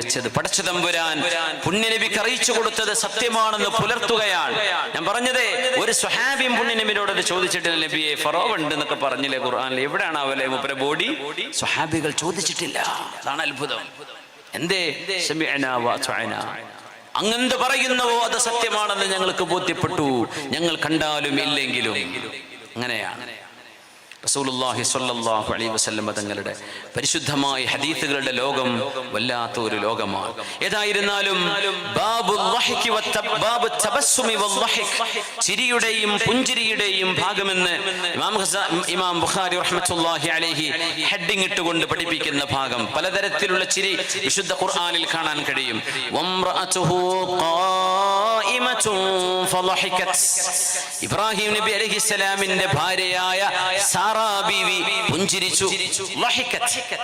ഓർമ്മിപ്പിച്ചത്. പടച്ച തമ്പുരാൻ പുണ്യനബിക്ക് അറിയിച്ചു കൊടുത്തത് സത്യമാണെന്ന് പുലർത്തുകയാണ്. ഞാൻ പറഞ്ഞത്, ഒരു സ്വഹാബിയും പുണ്യനബിയോട് അത് ചോദിച്ചിട്ടില്ല. നബിയെ ഫറോവ ഉണ്ട് എന്നൊക്കെ പറഞ്ഞില്ലേ ഖുർആനിൽ, എവിടെയാണ് അവലെ മൂപ്പരെ ബോഡി? സ്വഹാബികൾ ചോദിച്ചിട്ടില്ല. അതാണ് അത്ഭുതം. എന്തേ? സമിഅനാ വഅതഅനാ. അങ്ങെന്ത് പറയുന്നുവോ അത് സത്യമാണെന്ന് ഞങ്ങൾക്ക് ബോധ്യപ്പെട്ടു, ഞങ്ങൾ കണ്ടാലും ഇല്ലെങ്കിലും. അങ്ങനെയാണ് റസൂലുള്ളാഹി സ്വല്ലല്ലാഹു അലൈഹി വസല്ലം തങ്ങളുടെ പരിശുദ്ധമായ ഹദീസുകളുടെ ലോകം വല്ലാത്ത ഒരു ലോകമാണ്. ഏതായിരുന്നാലും ചിരിയുടെയും പുഞ്ചിരിയുടെയും ഭാഗമെന്ന് ഇമാം ബുഖാരി റഹ്മത്തുള്ളാഹി അലൈഹി ഹെഡിങ് ഇട്ടുകൊണ്ട് പഠിപ്പിക്കുന്ന ഭാഗം, പലതരത്തിലുള്ള ചിരി വിശുദ്ധ ഖുർആനിൽ കാണാൻ കഴിയും. ഇബ്രാഹിം നബി അലൈഹിസ്സലാമിന്റെ ഭാര്യയായ സാറ ബീവി പുഞ്ചിരിച്ചു,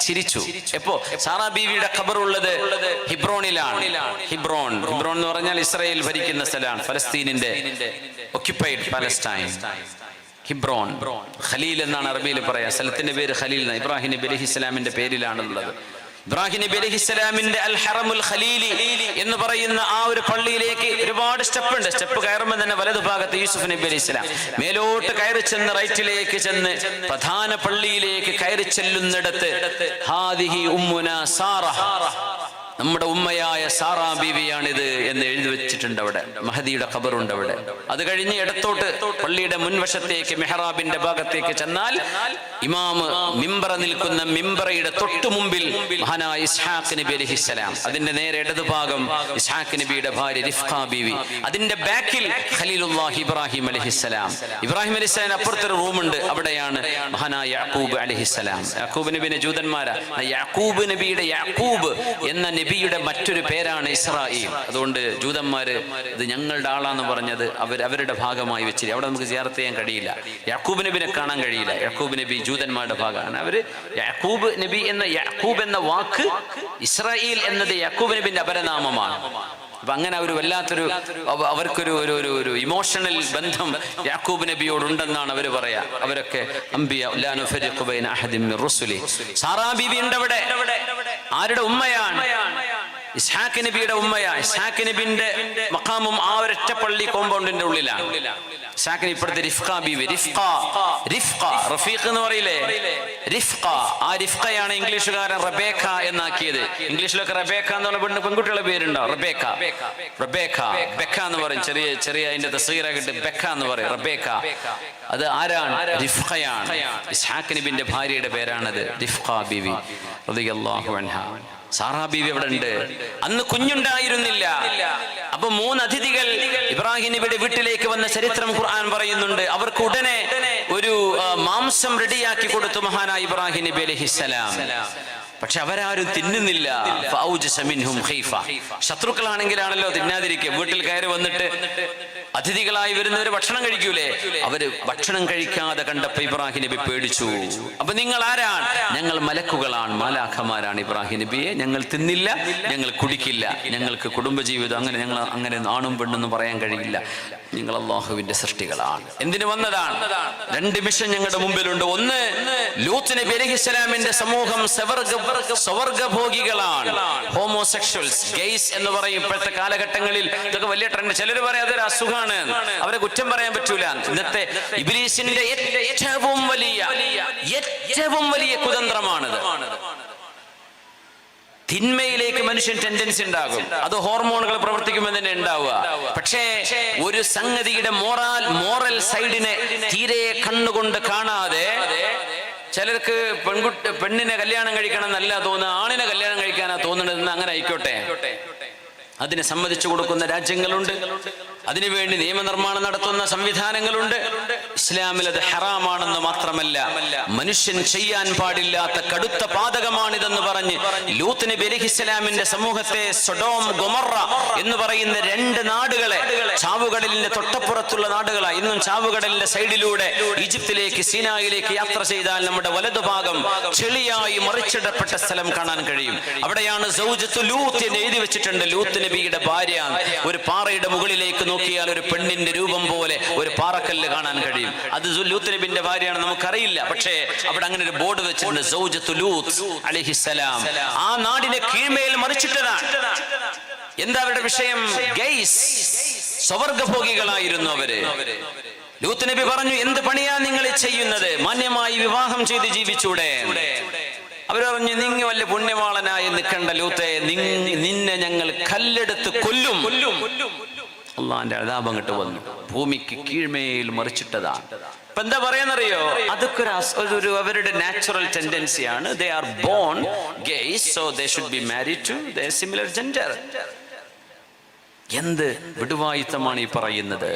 ചിരിച്ചു. എപ്പോ? സാറാ ബീവിയുടെ ഖബറുള്ളത് ഹിബ്രോണിലാണ്. ഹിബ്രോൺ എന്ന് പറഞ്ഞാൽ ഇസ്രായേൽ ഭരിക്കുന്ന സ്ഥലമാണ്, ഫലസ്തീനിന്റെ ഒക്യുപ്പൈഡ് പാലസ്റ്റൈൻ. ഹിബ്രോൺ, ഖലീൽ എന്നാണ് അറബിയിൽ പറയാ. സ്ഥലത്തിന്റെ പേര് ഖലീൽ, ഇബ്രാഹിം നബി അലൈഹിസ്സലാമിന്റെ പേരിലാണുള്ളത്. ഇബ്രാഹിം നബി അലൈഹിസ്സലാമിന്റെ അൽ ഹറമുൽ ഖലീലി എന്ന് പറയുന്ന ആ ഒരു പള്ളിയിലേക്ക് ഒരുപാട് സ്റ്റെപ്പ് ഉണ്ട്. സ്റ്റെപ്പ് കയറുമ്പോൾ തന്നെ വലതു ഭാഗത്ത് യൂസുഫ് നബി അലൈഹിസ്സലാം, മേലോട്ട് കയറി ചെന്ന് റൈറ്റിലേക്ക് ചെന്ന് പ്രധാന പള്ളിയിലേക്ക് കയറി ചെല്ലുന്നിടത്ത് ഹാദിഹി ഉമ്മുനാ സാറ, നമ്മുടെ ഉമ്മയായ സാറാ ബീവിയാണിത് എന്ന് എഴുതി വെച്ചിട്ടുണ്ട്. അവിടെ മഹദിയുടെ ഖബറുണ്ട് അവിടെ. അത് കഴിഞ്ഞ് ഇടത്തോട്ട് പള്ളിയുടെ മുൻവശത്തേക്ക് മെഹ്റാബിന്റെ ഭാഗത്തേക്ക് ചെന്നാൽ ഇമാമ് മിമ്പറ നിൽക്കുന്ന മിമ്പറയുടെ തൊട്ടു മുമ്പിൽ മഹാനായ ഇസ്ഹാഖ് നബി അലൈഹിസ്സലാം, അതിന്റെ നേരെ ഇടതുഭാഗം ഇസ്ഹാഖ് നബിയുടെ ഭാര്യ റിഫ്ഖ ബീവി, അതിന്റെ ബാക്കിൽ ഖലീലുല്ലാഹി ഇബ്രാഹിം അലൈഹിസ്സലാം. ഇബ്രാഹിം അലൈഹിസ്സലാം അപ്പുറത്തൊരു റൂമുണ്ട്, അവിടെയാണ് മഹാനായ യാക്കൂബ് അലൈഹിസ്സലാം. യാക്കൂബ് നബിനെ ജൂതന്മാരാ. യാക്കൂബ് നബിയുടെ യാക്കൂബ് എന്ന നബിയുടെ മറ്റൊരു പേരാണ് ഇസ്രായേൽ. അതുകൊണ്ട് ജൂതന്മാര് ഇത് ഞങ്ങളുടെ ആളാന്ന് പറഞ്ഞത് അവരുടെ ഭാഗമായി വെച്ചില്ല. അവിടെ നമുക്ക് സിയാറത്ത് ചെയ്യാൻ കഴിയില്ല, യാക്കൂബ് നബിനെ കാണാൻ കഴിയില്ല. യാക്കൂബ് നബി ജൂതന്മാരുടെ ഭാഗമാണ്. അവര് യാക്കൂബ് നബി യാക്കൂബ് എന്ന വാക്ക്, ഇസ്രായേൽ എന്നത് യാക്കൂബ് നബിന്റെ അപരനാമമാണ്. അപ്പൊ അങ്ങനെ ഒരു വല്ലാത്തൊരു അവർക്കൊരു ഇമോഷണൽ ബന്ധം യാക്കൂബ് നബിയോടുണ്ടെന്നാണ് അവർ പറയാ. അവരൊക്കെ അംബിയ ലാ നുഫരിഖു ബൈന അഹദിൻ മിർ റുസുലി. സാറാ ബീവി ഉണ്ട് അവിടെ. ആരുടെ ഉമ്മയാണ്? ഇസ്ഹാഖ് നബിയുടെ ഉമ്മയാണ്. ഇസ്ഹാഖ് നബിന്റെ മഖാമും ആ ഒരൊറ്റ പള്ളി കോമ്പൗണ്ടിന്റെ ഉള്ളിലാണ്. ഇസ്ഹാഖിന് ഇപ്പുറത്തെ റിഫ്ഖ ബീവി. റഫീഖ് എന്ന് പറയില്ലേ, റിഫ്ഖ. ആ റിഫ്ഖയാണ് ഇംഗ്ലീഷുകാരൻ റബേക്ക എന്നാക്കിയത്. ഇംഗ്ലീഷിലൊക്കെ റബേക്ക എന്ന് പറഞ്ഞ പെൺകുട്ടികളുടെ പേരുണ്ടോ? റബേക്ക ബെക്ക എന്ന് പറയും. ചെറിയ അതിന്റെ തസ്ഗീറാക്കിട്ട് ബെക്ക എന്ന് പറയും, റബേക്ക. അത് ആരാണ്? റിഫ്ഖയാണ്. ഇസ്ഹാഖ് നബിന്റെ ഭാര്യയുടെ പേരാണത്, റിഫ്ഖ ബീവി റളിയല്ലാഹു അൻഹാ. സാറാ ബീവി അവിടെ ഉണ്ട്. അന്ന് കുഞ്ഞുണ്ടായിരുന്നില്ല. അപ്പൊ 3 അതിഥികൾ ഇബ്രാഹിം നബിയുടെ വീട്ടിലേക്ക് വന്ന ചരിത്രം ഖുർആൻ പറയുന്നുണ്ട്. അവർക്ക് ഉടനെ ഒരു മാംസം റെഡിയാക്കി കൊടുത്തു മഹാനായ ഇബ്രാഹിം നബി അലൈഹിസ്സലാം. പക്ഷെ അവരാരും തിന്നുന്നില്ല. ശത്രുക്കളാണെങ്കിലാണല്ലോ തിന്നാതിരിക്കുക. വീട്ടിൽ കയറി വന്നിട്ട് അതിഥികളായി വരുന്നവര് ഭക്ഷണം കഴിക്കൂലേ? അവര് ഭക്ഷണം കഴിക്കാതെ കണ്ടപ്പോ ഇബ്രാഹിം നബി പേടിച്ചു. അപ്പൊ നിങ്ങൾ ആരാണ്? ഞങ്ങൾ മലക്കുകളാണ്, മാലാഖമാരാണ് ഇബ്രാഹിം നബിയെ. ഞങ്ങൾ തിന്നില്ല, ഞങ്ങൾ കുടിക്കില്ല, ഞങ്ങൾക്ക് കുടുംബജീവിതം അങ്ങനെ ആണും പെണ്ണെന്നും പറയാൻ കഴിയില്ല. നിങ്ങൾ അല്ലാഹുവിന്റെ സൃഷ്ടികളാണ്. എന്തിനു വന്നതാണ്? 2 മിഷൻ ഞങ്ങളുടെ മുമ്പിലുണ്ട്. ഒന്ന്, ലൂത്ത് നബി അലൈഹിസ്സലാമിന്റെ സമൂഹം സ്വവർഗഭോഗികളാണ്, ഹോമോസെക്ഷൽസ്, ഗെയ്സ് എന്ന് പറയും. ഇപ്പോഴത്തെ കാലഘട്ടങ്ങളിൽ ഇതൊക്കെ വലിയ ട്രെൻഡ്. ചിലർ പറയാം അതൊരു അസുഖമാണ്, അവരെ കുറ്റം പറയാൻ പറ്റൂല. ഇന്നത്തെ ഇബ്ലീസിന്റെ ഏറ്റവും വലിയ കുതന്ത്രമാണിത്. തിന്മയിലേക്ക് മനുഷ്യൻ ടെൻഡൻസി ഉണ്ടാകും. അത് ഹോർമോണുകൾ പ്രവർത്തിക്കുമ്പോൾ തന്നെ ഉണ്ടാവുക. പക്ഷേ ഒരു സംഗതിയുടെ മോറൽ സൈഡിനെ തീരെ കണ്ണുകൊണ്ട് കാണാതെ, ചിലർക്ക് പെണ്ണിനെ കല്യാണം കഴിക്കണം എന്നല്ല തോന്നുക, ആണിനെ കല്യാണം കഴിക്കാനാ തോന്നുന്നതെന്ന്. അങ്ങനെ ആയിക്കോട്ടെ, അതിനെ സമ്മതിച്ചു കൊടുക്കുന്ന രാജ്യങ്ങളുണ്ട്, അതിനുവേണ്ടി നിയമനിർമ്മാണം നടത്തുന്ന സംവിധാനങ്ങളുണ്ട്. ഇസ്ലാമിൽ അത് ഹറാമാണെന്ന് മാത്രമല്ല, മനുഷ്യൻ ചെയ്യാൻ പാടില്ലാത്ത കടുത്ത പാതകമാണിതെന്ന് പറഞ്ഞ് ലൂത്ത് നബി അലൈഹിസ്സലാമിന്റെ സമൂഹത്തെ സൊഡോം ഗൊമറ എന്ന് പറയുന്ന 2 നാടുകളെ, ചാവുകടലിന്റെ തൊട്ടപ്പുറത്തുള്ള നാടുകളാണ്. ഇന്നും ചാവുകടലിന്റെ സൈഡിലൂടെ ഈജിപ്തിലേക്ക്, സീനായിലേക്ക് യാത്ര ചെയ്താൽ നമ്മുടെ വലതുഭാഗം ചെളിയായി മറിച്ചിടപ്പെട്ട സ്ഥലം കാണാൻ കഴിയും. അവിടെയാണ് സൗജത്തു ലൂത്ത് എന്ന് എഴുതി വെച്ചിട്ടുണ്ട്. ലൂത്ത് നബിയുടെ ഭാര്യ. ഒരു പാറയുടെ മുകളിലേക്ക് നോക്കിയാൽ ഒരു പെണ്ണിന്റെ രൂപം പോലെ ഒരു പാറക്കല്ല് കാണാൻ കഴിയും. അത് ലൂത്ത് നബിന്റെ ഭാര്യയാണ്, നമുക്കറിയില്ല. പക്ഷേ അവിടെ അങ്ങനെ ഒരു ബോർഡ് വെച്ചിട്ടുണ്ട്, സൗജത്തു ലൂത്ത് അലൈഹിസ്സലാം. ആ നാടിനെ കീഴ്മേൽ മറിച്ചിട്ടതാണ്. എന്താ അവരുടെ വിഷയം? ഗൈസ്, സ്വവർഗഭോഗികളായിരുന്നു അവര്. ലൂത്ത് നബി പറഞ്ഞു, എന്ത് പണിയാ നിങ്ങൾ ചെയ്യുന്നത്? മാന്യമായി വിവാഹം ചെയ്ത് ജീവിച്ചൂടെ? അവര് പറഞ്ഞു, നിങ്ങ വല്ല പുണ്യവാളനായി നിൽക്കണ്ട ലൂത്തെ, നിന്നെ ഞങ്ങൾ കല്ലെടുത്ത് കൊല്ലും. അള്ളാന്റെ അദാബ് അങ്ങോട്ട് വന്നു, ഭൂമിക്ക് കീഴ്മേൽ മറിച്ചിട്ടതാണ്. ഇപ്പൊ എന്താ പറയാന്നറിയോ? അതൊക്കെ ഒരു അവരുടെ നാച്ചുറൽ ടെൻഡൻസിയാണ്. They are born gays, so they should be married to the similar gender. എന്ത് വിടുവായുത്തമാണ് ഈ പറയുന്നത്?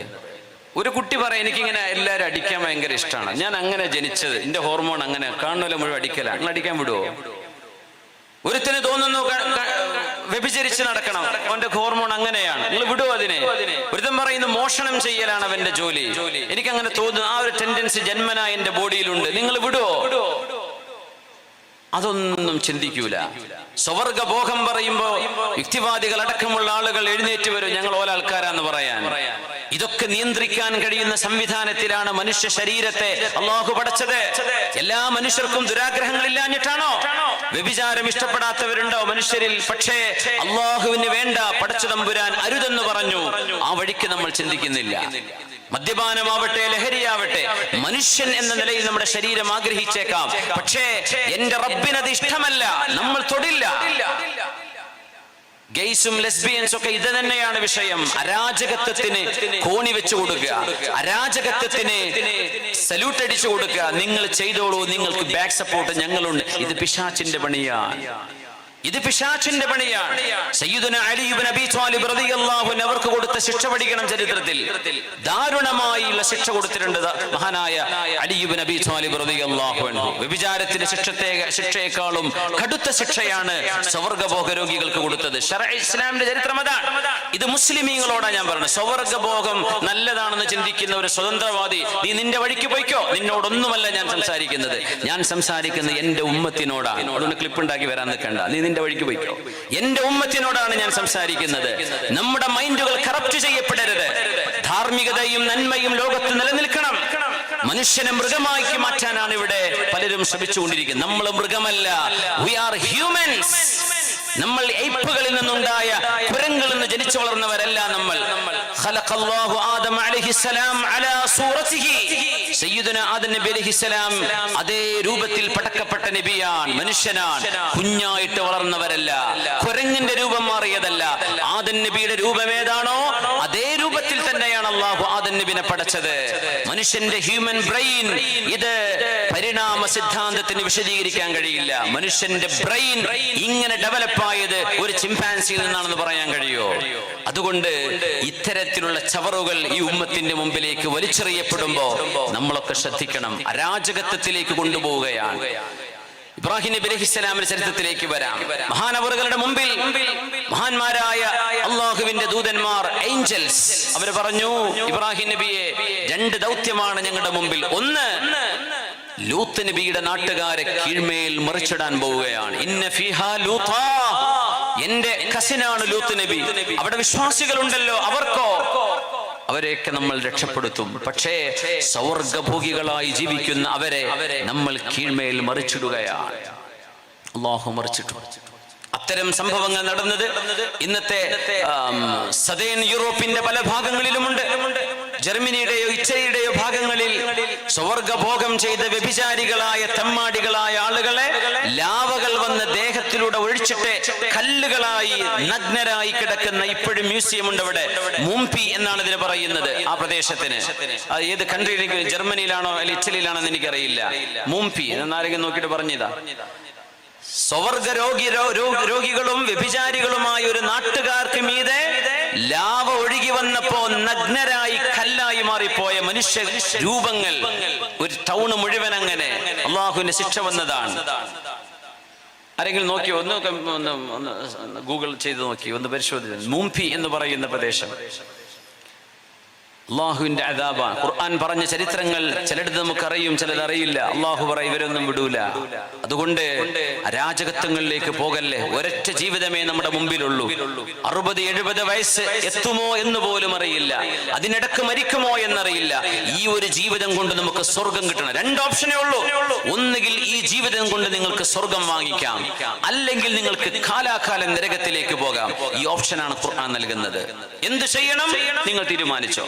ഒരു കുട്ടി പറയാം, എനിക്കിങ്ങനെ എല്ലാവരും അടിക്കാൻ ഭയങ്കര ഇഷ്ടമാണ്, ഞാൻ അങ്ങനെ ജനിച്ചത്, എന്റെ ഹോർമോൺ അങ്ങനെ, കാണുമല്ലോ മുഴുവൻ അടിക്കലാണ്. നിങ്ങൾ അടിക്കാൻ വിടുവോ? ഒരുത്തിന് തോന്നുന്നു വ്യഭിചരിച്ച് നടക്കണം, അവന്റെ ഹോർമോൺ അങ്ങനെയാണ്, നിങ്ങൾ വിടുവോ അതിനെ? ഒരുത്തൻ പറയുന്നു മോഷണം ചെയ്യലാണ് അവന്റെ ജോലി, എനിക്കങ്ങനെ തോന്നുന്നു, ആ ഒരു ടെൻഡൻസി ജന്മനാ എന്റെ ബോഡിയിലുണ്ട്, നിങ്ങൾ വിടുവോ? അതൊന്നും ചിന്തിക്കൂല. സ്വവർഗബോധം പറയുമ്പോ യുക്തിവാദികൾ അടക്കമുള്ള ആളുകൾ എഴുന്നേറ്റ് വരും, ഞങ്ങൾ ഓല ആൾക്കാരാന്ന് പറയാൻ. ഇതൊക്കെ നിയന്ത്രിക്കാൻ കഴിയുന്ന സംവിധാനത്തിലാണ് മനുഷ്യ ശരീരത്തെ അള്ളാഹു പടച്ചത്. എല്ലാ മനുഷ്യർക്കും ദുരാഗ്രഹങ്ങളില്ലാഞ്ഞിട്ടാണോ? വ്യഭിചാരം ഇഷ്ടപ്പെടാത്തവരുണ്ടോ മനുഷ്യരിൽ? പക്ഷേ അള്ളാഹുവിന് വേണ്ട, പടച്ച തമ്പുരാൻ അരുതെന്ന് പറഞ്ഞു. ആ വഴിക്ക് നമ്മൾ ചിന്തിക്കുന്നില്ല. മദ്യപാനമാവട്ടെ, ലഹരിയാവട്ടെ, മനുഷ്യൻ എന്ന നിലയിൽ നമ്മുടെ ശരീരം ആഗ്രഹിച്ചേക്കാം, പക്ഷേ എന്റെ റബ്ബിനത് ഇഷ്ടമല്ല, നമ്മൾ തൊടില്ല. ഗെയ്സും ലെസ്ബിയൻസും ഒക്കെ ഇത് തന്നെയാണ് വിഷയം. അരാജകത്വത്തിന് കോണി വെച്ചു കൊടുക്കുക, അരാജകത്വത്തിന് സല്യൂട്ട് അടിച്ചു കൊടുക്കുക. നിങ്ങൾ ചെയ്തോളൂ, നിങ്ങൾക്ക് ബാക്ക് സപ്പോർട്ട് ഞങ്ങളുണ്ട്. ഇത് പിശാചിന്റെ പണിയാണ്, ഇത് പിശാചിന്റെ പണിയാണ്. സയ്യിദുനാ അലി ഇബ്നു അബീ ത്വാലിബ് റളിയല്ലാഹു അൻഹു അവർക്ക് കൊടുത്ത ശിക്ഷ പഠിക്കണം. ചരിത്രത്തിൽ ദാരുണമായുള്ള ശിക്ഷ കൊടുത്തിട്ടുണ്ട് മഹാനായ അലി ഇബ്നു അബീ ത്വാലിബ് റളിയല്ലാഹു അൻഹു. വ്യഭിചാരത്തിന്റെ ശിക്ഷയെക്കാളും കടുത്ത ശിക്ഷയാണ് സ്വവർഗഭോഗ രോഗികൾക്ക് കൊടുത്തത്. ഇസ്ലാമിന്റെ ചരിത്രം അതാണ്. ഇത് മുസ്ലിമീങ്ങളോടാണ് ഞാൻ പറയുന്നത്. സ്വവർഗഭോഗം നല്ലതാണെന്ന് ചിന്തിക്കുന്ന ഒരു സ്വതന്ത്രവാദി, നീ നിന്റെ വഴിക്ക് പോയിക്കോ, നിന്നോടൊന്നുമല്ല ഞാൻ സംസാരിക്കുന്നത്. ഞാൻ സംസാരിക്കുന്നത് എന്റെ ഉമ്മത്തിനോടാണ്. അതുകൊണ്ട് ക്ലിപ്പ് ഉണ്ടാക്കി വരാൻ നിൽക്കണ്ട, നീ നിന്റെ വഴിക്ക് പോയിക്കോ. എന്റെ ഉമ്മത്തിനോടാണ് ഞാൻ സംസാരിക്കുന്നത്. നമ്മുടെ മൈൻഡുകൾ കറപ്റ്റ് ചെയ്യപ്പെടരുത്. ധാർമ്മികതയും നന്മയും ലോകത്ത് നിലനിൽക്കണം. മനുഷ്യനെ മൃഗമാക്കി മാറ്റാനാണ് ഇവിടെ പലരും ശ്രമിച്ചുകൊണ്ടിരിക്കുന്നത്. നമ്മൾ മൃഗമല്ല, we are humans. നമ്മൾ എയ്പ്പുകളിൽ നിന്നുണ്ടായ കുരങ്ങളിൽ നിന്ന് ജനിച്ചു വളർന്നവരല്ല നമ്മൾ. ഖലഖല്ലാഹു ആദം അലൈഹിസ്സലാം അലാ സൂറതിഹി. സയ്യിദുനാ ആദം നബി അലൈഹിസ്സലാം അതേ രൂപത്തിൽ പടക്കപ്പെട്ട നബിയാണ്, മനുഷ്യനാണ്. കുഞ്ഞായിട്ട് വളർന്നവരല്ല, കുരങ്ങിന്റെ രൂപം മാറിയതല്ല. ആദം നബിയുടെ രൂപം ഏതാണോ അതേ രൂപത്തിൽ തന്നെയാണ് അല്ലാഹു ആദം നബിനെ പടച്ചത്. മനുഷ്യന്റെ ഹ്യൂമൻ ബ്രെയിൻ, ഇത് പരിണാമ സിദ്ധാന്തത്തിന് വിശദീകരിക്കാൻ കഴിയില്ല. മനുഷ്യന്റെ ബ്രെയിൻ ഇങ്ങനെ ഡെവലപ്പ് ആയത് ഒരു ചിമ്പാൻസിയിൽ നിന്നാണെന്ന് പറയാൻ കഴിയോ? അതുകൊണ്ട് ഇത്തരത്തിലുള്ള ചവറുകൾ ഈ ഉമ്മത്തിന്റെ മുമ്പിലേക്ക് വലിച്ചെറിയപ്പെടുമ്പോ നമ്മളൊക്കെ ശ്രദ്ധിക്കണം. അരാജകത്വത്തിലേക്ക് കൊണ്ടുപോവുകയാണ്. ഇബ്രാഹിം നബി അലൈഹിസ്സലാമിന്റെ ചരിത്രത്തിലേക്ക് വരാം. മഹാനവറുകളുടെ മുമ്പിൽ മഹാന്മാരായ അള്ളാഹുവിന്റെ ദൂതന്മാർ, ഏഞ്ചൽസ്, അവർ പറഞ്ഞു, ഇബ്രാഹിം നബിയെ, രണ്ട് ദൗത്യമാണ് ഞങ്ങളുടെ മുമ്പിൽ. ഒന്ന്, ലൂത്ത് നബിയുടെ നാട്ടുകാരെ കീഴ്മേൽ മറിച്ചിടാൻ പോവുകയാണ്. ഇന്ന ഫീഹാ ലൂത്താ, എന്റെ കസിനാണ് ലൂത്ത് നബി. അവിടെ വിശ്വാസികളുണ്ടല്ലോ, അവർക്കോ? അവരെയൊക്കെ നമ്മൾ രക്ഷപ്പെടുത്തും. പക്ഷേ സ്വർഗ്ഗഭോഗികളായി ജീവിക്കുന്ന അവരെ നമ്മൾ കീഴ്മേൽ മറിച്ചിടുകയാണ്. അല്ലാഹു മറിച്ചിട്ടു. അത്തരം സംഭവങ്ങൾ നടന്നത് ഇന്നത്തെ സദേൺ യൂറോപ്പിന്റെ പല ഭാഗങ്ങളിലുമുണ്ട്. ജർമ്മനിയുടെയോ ഇറ്റലിയുടെയോ ഭാഗങ്ങളിൽ സ്വർഗ്ഗഭോഗം ചെയ്ത വ്യഭിചാരികളായ തെമ്മാടികളായ ആളുകളെ ലാവകൾ വന്ന് ദേഹത്തിലൂടെ ഒഴിച്ചിട്ട് കല്ലുകളായി നഗ്നരായി കിടക്കുന്ന ഇപ്പോഴും മ്യൂസിയം ഉണ്ട് അവിടെ. മൂംപി എന്നാണ് ഇതിന് പറയുന്നത്. ആ പ്രദേശത്തിന് ഏത് കൺട്രിയിലേക്ക്, ജർമ്മനിയിലാണോ അല്ലെങ്കിൽ ഇറ്റലിയിലാണോ എന്ന് എനിക്കറിയില്ല. മൂംപി എന്നാരെങ്കിലും നോക്കിയിട്ട് പറഞ്ഞതാ. സ്വവർഗ രോഗികളും വ്യഭിചാരികളുമായ ഒരു നാട്ടുകാർക്ക് മീതെ ലാവ ഒഴുകി വന്നപ്പോ നഗ്നരായി കല്ലായി മാറിപ്പോയ മനുഷ്യ രൂപങ്ങൾ, ഒരു ടൗണ് മുഴുവൻ അങ്ങനെ അള്ളാഹുവിന്റെ ശിക്ഷ വന്നതാണ്. ആരെങ്കിലും നോക്കിയോ? ഒന്ന് ഗൂഗിൾ ചെയ്ത് നോക്കി, ഒന്ന് പരിശോധിച്ചു. മൂംപി എന്ന് പറയുന്ന പ്രദേശം അള്ളാഹുവിന്റെ അദാബാണ്. ഖുർആൻ പറഞ്ഞ ചരിത്രങ്ങൾ ചിലത് നമുക്കറിയും, ചിലത് അറിയില്ല. അള്ളാഹു പറയും ഇവരൊന്നും വിടൂല. അതുകൊണ്ട് അരാജകത്വങ്ങളിലേക്ക് പോകല്ലേ. ഒരൊറ്റ ജീവിതമേ നമ്മുടെ മുമ്പിലുള്ളൂ. 60-70 വയസ്സ് എത്തുമോ എന്ന് പോലും അറിയില്ല. അതിനിടക്ക് മരിക്കുമോ എന്നറിയില്ല. ഈ ഒരു ജീവിതം കൊണ്ട് നമുക്ക് സ്വർഗം കിട്ടണം. 2 ഓപ്ഷനേ ഉള്ളൂ. ഒന്നുകിൽ ഈ ജീവിതം കൊണ്ട് നിങ്ങൾക്ക് സ്വർഗം വാങ്ങിക്കാം, അല്ലെങ്കിൽ നിങ്ങൾക്ക് കാലാകാലം നരകത്തിലേക്ക് പോകാം. ഈ ഓപ്ഷനാണ് ഖുർആൻ നൽകുന്നത്. എന്ത് ചെയ്യണം നിങ്ങൾ തീരുമാനിച്ചോ.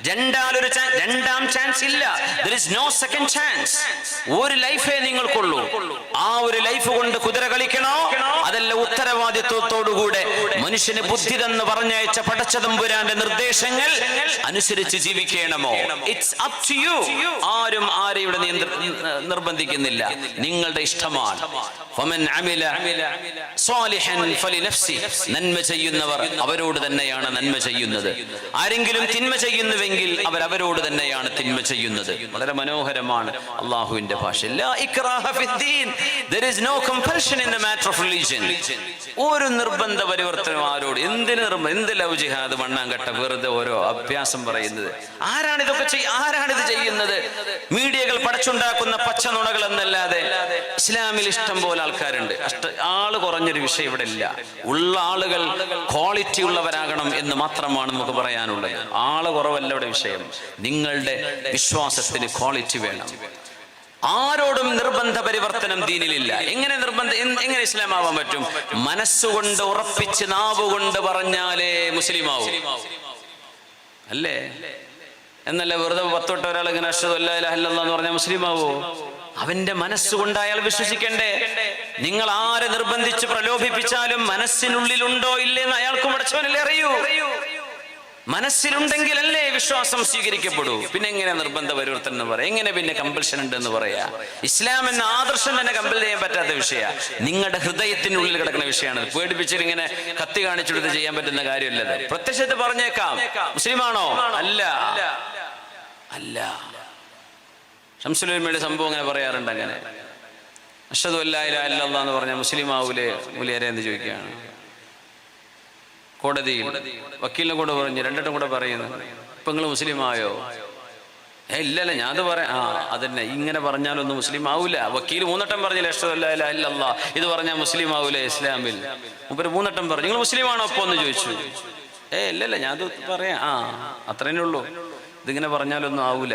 രണ്ടാം ചാൻസ് ഇല്ല. There is no second chance. ഒരു ലൈഫേ നിങ്ങൾക്കുള്ളൂ. ആ ഒരു ലൈഫ് കൊണ്ട് കുതിര കളിക്കണോ, അതല്ല ഉത്തരവാദിത്വത്തോടുകൂടെ മനുഷ്യന് ബുദ്ധി തന്ന് പറഞ്ഞയച്ച പടച്ചതമ്പുരാന്റെ നിർദ്ദേശങ്ങൾ അനുസരിച്ച് ജീവിക്കണമോ? It's up to you. ആരും ആരെയുടെ നിർബന്ധിക്കുന്നില്ല, നിങ്ങളുടെ ഇഷ്ടമാണ്. ഫമൻ അമില സ്വാലിഹൻ ഫലിനഫ്സി. നന്മ ചെയ്യുന്നവർ അവരോട് തന്നെയാണ് നന്മ ചെയ്യുന്നത്. ആരെങ്കിലും തിന്മ ചെയ്യുന്നുവെങ്കിൽ അവരവരോട് തന്നെയാണ് തിന്മ ചെയ്യുന്നത്. വളരെ മനോഹരമാണ് അള്ളാഹുവിന്റെ ഭാഷ. ലാ ഇക്റാഹ ഫിദ്ദീൻ. There is no compulsion in the matter of religion. ഒരു നിർബന്ധ പരിവർത്തനം ആരോട്? എന്ത് ലവ് ജിഹാദ്, മണ്ണാങ്കട്ട, വെറുതെ ഓരോ അഭ്യാസം പറയുന്നത്. ആരാണിത് ചെയ്യുന്നത്? മീഡിയകൾ പടച്ചുണ്ടാക്കുന്ന പച്ച നുണകൾ എന്നല്ലാതെ ഇസ്ലാമിൽ ഇഷ്ടം പോലെ ആൾക്കാരുണ്ട്. ആള് കുറഞ്ഞൊരു വിഷയം ഇവിടെ ഇല്ല. ഉള്ള ആളുകൾ ക്വാളിറ്റി ഉള്ളവരാകണം എന്ന് മാത്രമാണ് നമുക്ക് പറയാനുള്ളത്. ആള് കുറവല്ല ഇവിടെ വിഷയം. നിങ്ങളുടെ വിശ്വാസത്തിന് ക്വാളിറ്റി വേണം. ആരോടും നിർബന്ധ പരിവർത്തനം ദീനിലില്ല. എങ്ങനെ ഇസ്ലാം ആവാൻ പറ്റും? മനസ്സുകൊണ്ട് ഉറപ്പിച്ച് നാവുകൊണ്ട് പറഞ്ഞാലേ മുസ്ലിം ആവും, അല്ലേ? എന്നല്ല വെറുതെ 10 തൊട്ട് ഒരാൾ ഇങ്ങനെ അഷ്ഹദു അല്ലാ ഇലാഹ ഇല്ലല്ലാഹ് എന്ന് പറഞ്ഞാൽ മുസ്ലിം ആവോ? അവന്റെ മനസ്സുകൊണ്ട് അയാൾ വിശ്വസിക്കണ്ടേ? നിങ്ങൾ ആരെ നിർബന്ധിച്ച് പ്രലോഭിപ്പിച്ചാലും മനസ്സിനുള്ളിലുണ്ടോ ഇല്ലെന്ന് അയാൾക്കും പടച്ചവനല്ലേ അറിയൂ. മനസ്സിലുണ്ടെങ്കിലല്ലേ വിശ്വാസം സ്വീകരിക്കപ്പെടൂ. പിന്നെ എങ്ങനെ നിർബന്ധ പരിവർത്തനം എന്ന് പറയാം? എങ്ങനെ പിന്നെ കമ്പൽഷൻ ഉണ്ട് എന്ന് പറയാ? ഇസ്ലാം എന്ന ആദർശം തന്നെ കമ്പൽ ചെയ്യാൻ പറ്റാത്ത വിഷയമാണ്. നിങ്ങളുടെ ഹൃദയത്തിനുള്ളിൽ കിടക്കുന്ന വിഷയമാണ്. പേടിപ്പിച്ചിട്ട് ഇങ്ങനെ കത്തി കാണിച്ചെടുത്ത് ചെയ്യാൻ പറ്റുന്ന കാര്യമല്ലത്. പ്രത്യക്ഷത്തിൽ പറഞ്ഞേക്കാം മുസ്ലിമാണോ? അല്ല. ശംസുൽ ഉലമയുടെ സംഭവം അങ്ങനെ പറയാറുണ്ട്. അങ്ങനെ അഷ്ഹദു അല്ലാ ഇലാഹ ഇല്ലല്ലാഹ് എന്ന് പറഞ്ഞാൽ മുസ്ലിം ആവൂലേ മുലിയാരെ എന്ന് ചോദിക്കുകയാണ്. കോടതിയിൽ വക്കീലിനെ കൂടെ പറഞ്ഞു, രണ്ടിട്ടും കൂടെ പറയുന്നു, ഇപ്പൊ നിങ്ങൾ മുസ്ലിം ആയോ? ഇല്ലല്ല ഞാനത് പറയാം. അതന്നെ, ഇങ്ങനെ പറഞ്ഞാലൊന്നും മുസ്ലിം ആവൂല. വക്കീൽ 3 വട്ടം പറഞ്ഞില്ല അഷ്ഹദു അല്ലാ ഇലാഹ ഇല്ലല്ലാഹ്, ഇത് പറഞ്ഞാൽ മുസ്ലിം ആവൂലേ ഇസ്ലാമിൽ? മൂപ്പര് 3 വട്ടം പറഞ്ഞു. നിങ്ങൾ മുസ്ലിമാണോ അപ്പൊ എന്ന് ചോദിച്ചു. ഇല്ലല്ല ഞാനത് പറയാം. അത്രേനേ ഉള്ളൂ. ഇതിങ്ങനെ പറഞ്ഞാലൊന്നും ആവൂല.